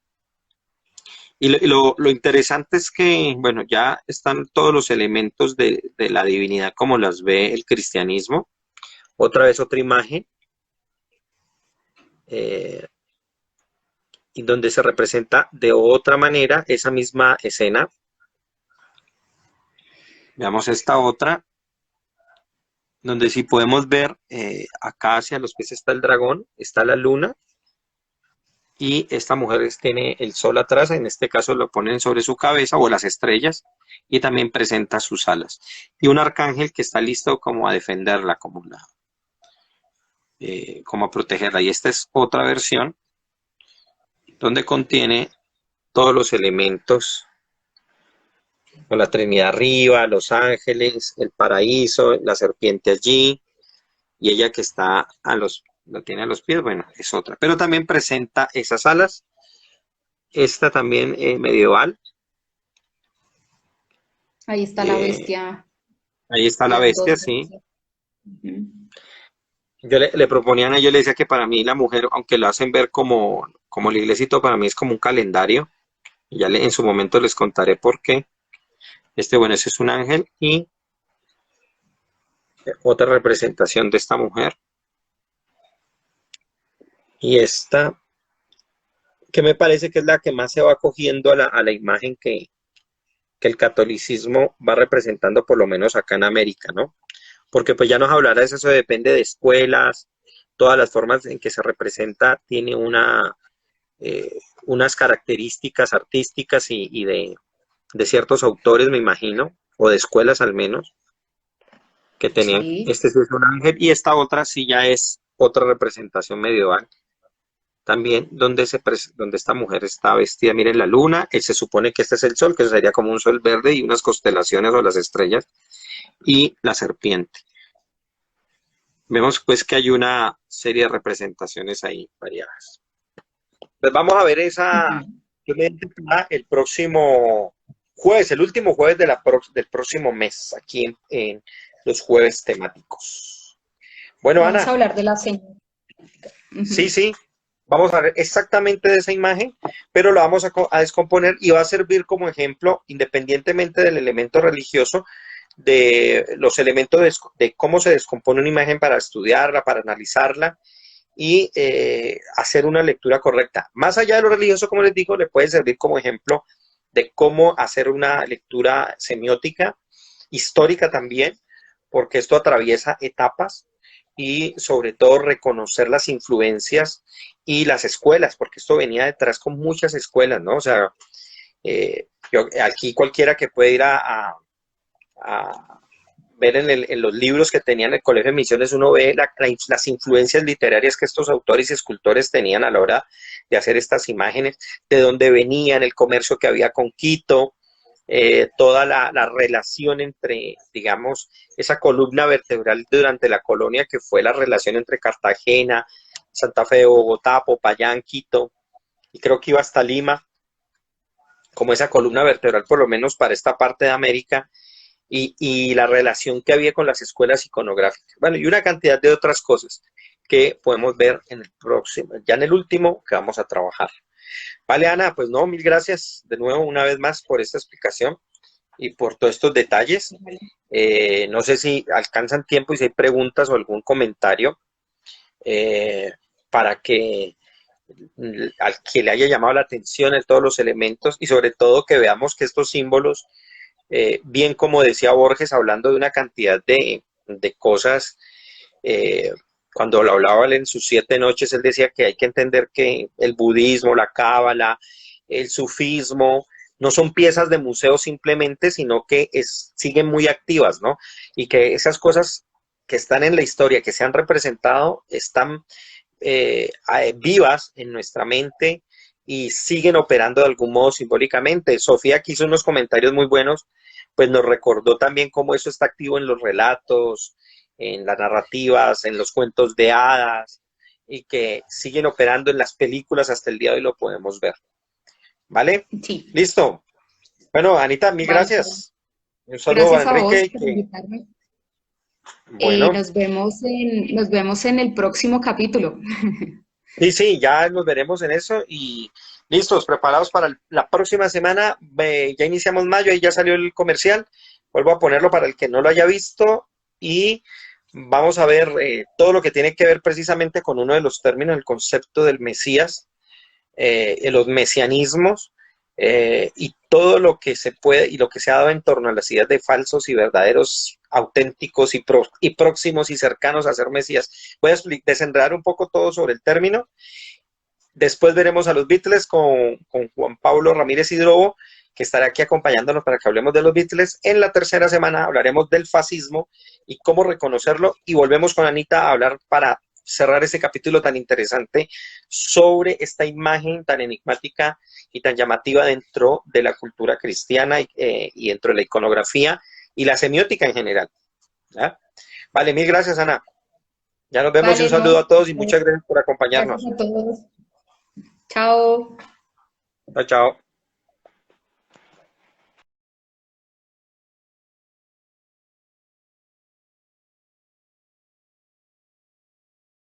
Y lo interesante es que, bueno, ya están todos los elementos de la divinidad como las ve el cristianismo. Otra vez otra imagen, eh, y donde se representa de otra manera esa misma escena. Veamos esta otra, donde sí podemos ver acá hacia los pies está el dragón, está la luna, y esta mujer tiene el sol atrás, en este caso lo ponen sobre su cabeza o las estrellas, y también presenta sus alas. Y un arcángel que está listo como a defenderla, como a protegerla. Y esta es otra versión donde contiene todos los elementos, con la Trinidad arriba, los ángeles, el paraíso, la serpiente allí, y ella que está lo tiene a los pies, bueno, es otra. Pero también presenta esas alas, esta también medieval. Ahí está la eh, bestia, Ahí está la las bestia, dos sí. bestias. Ujú. Yo le proponían a yo le decía que para mí la mujer, aunque lo hacen ver como la iglesia y todo, para mí es como un calendario. Y en su momento les contaré por qué. Bueno, ese es un ángel y otra representación de esta mujer. Y esta, que me parece que es la que más se va cogiendo a la imagen que el catolicismo va representando, por lo menos acá en América, ¿no? Porque pues ya nos hablará de eso, depende de escuelas, todas las formas en que se representa tiene unas características artísticas y de ciertos autores, me imagino, o de escuelas al menos, que tenían, Sí. este sí es un ángel, y esta otra sí ya es otra representación medieval, también donde esta mujer está vestida, miren la luna, se supone que este es el sol, que sería como un sol verde y unas constelaciones o las estrellas, y la serpiente. Vemos pues que hay una serie de representaciones ahí variadas. Pues vamos a ver esa, Ujú. el próximo jueves, el último jueves del próximo mes, aquí en los jueves temáticos. Bueno, Vamos a Ana, hablar de la señal. sí, Ujú. sí, vamos a ver exactamente de esa imagen, pero la vamos a descomponer y va a servir como ejemplo, independientemente del elemento religioso, de los elementos de cómo se descompone una imagen para estudiarla, para analizarla y hacer una lectura correcta. Más allá de lo religioso, como les digo, le puede servir como ejemplo de cómo hacer una lectura semiótica, histórica también, porque esto atraviesa etapas y sobre todo reconocer las influencias y las escuelas, porque esto venía detrás con muchas escuelas, ¿no? O sea, aquí cualquiera que puede ir a ver en los libros que tenían el Colegio de Misiones, uno ve las influencias literarias que estos autores y escultores tenían a la hora de hacer estas imágenes, de dónde venían, el comercio que había con Quito, toda la relación entre, digamos, esa columna vertebral durante la colonia que fue la relación entre Cartagena, Santa Fe de Bogotá, Popayán, Quito, y creo que iba hasta Lima, como esa columna vertebral, por lo menos para esta parte de América, y la relación que había con las escuelas iconográficas. Bueno, y una cantidad de otras cosas que podemos ver en el próximo, ya en el último que vamos a trabajar. Vale, Ana, pues no, mil gracias de nuevo una vez más por esta explicación y por todos estos detalles. Vale. No sé si alcanzan tiempo y si hay preguntas o algún comentario eh, para que al que le haya llamado la atención en todos los elementos y sobre todo que veamos que estos símbolos bien como decía Borges, hablando de una cantidad de cosas, eh, cuando lo hablaba en sus 7 noches, él decía que hay que entender que el budismo, la cábala, el sufismo, no son piezas de museo simplemente, sino que siguen muy activas, ¿no? Y que esas cosas que están en la historia, que se han representado, están vivas en nuestra mente y siguen operando de algún modo simbólicamente. Sofía aquí hizo unos comentarios muy buenos, pues nos recordó también cómo eso está activo en los relatos, en las narrativas, en los cuentos de hadas, y que siguen operando en las películas hasta el día de hoy lo podemos ver. ¿Vale? Sí, Listo. Bueno, Anita, mil Vale, gracias. Un saludo gracias a a vos Enrique, por que, invitarme. bueno, Nos vemos en el próximo capítulo. sí, sí, ya nos veremos en eso y listos, preparados para la próxima semana. Ya iniciamos mayo, ahí ya salió el comercial. Vuelvo a ponerlo para el que no lo haya visto y vamos a ver todo lo que tiene que ver precisamente con uno de los términos, el concepto del Mesías, los mesianismos y todo lo que se puede y lo que se ha dado en torno a las ideas de falsos y verdaderos, auténticos y próximos y cercanos a ser Mesías. Voy a desenredar un poco todo sobre el término. Después veremos a los Beatles con Juan Pablo Ramírez Hidrobo, que estará aquí acompañándonos para que hablemos de los Beatles. En la tercera semana hablaremos del fascismo y cómo reconocerlo. Y volvemos con Anita a hablar para cerrar ese capítulo tan interesante sobre esta imagen tan enigmática y tan llamativa dentro de la cultura cristiana y dentro de la iconografía y la semiótica en general. ¿Ya? Vale, mil gracias, Ana. Ya nos vemos y un Vale, saludo no, a todos y muchas gracias por gracias acompañarnos. a todos. Chao. Chao, chao.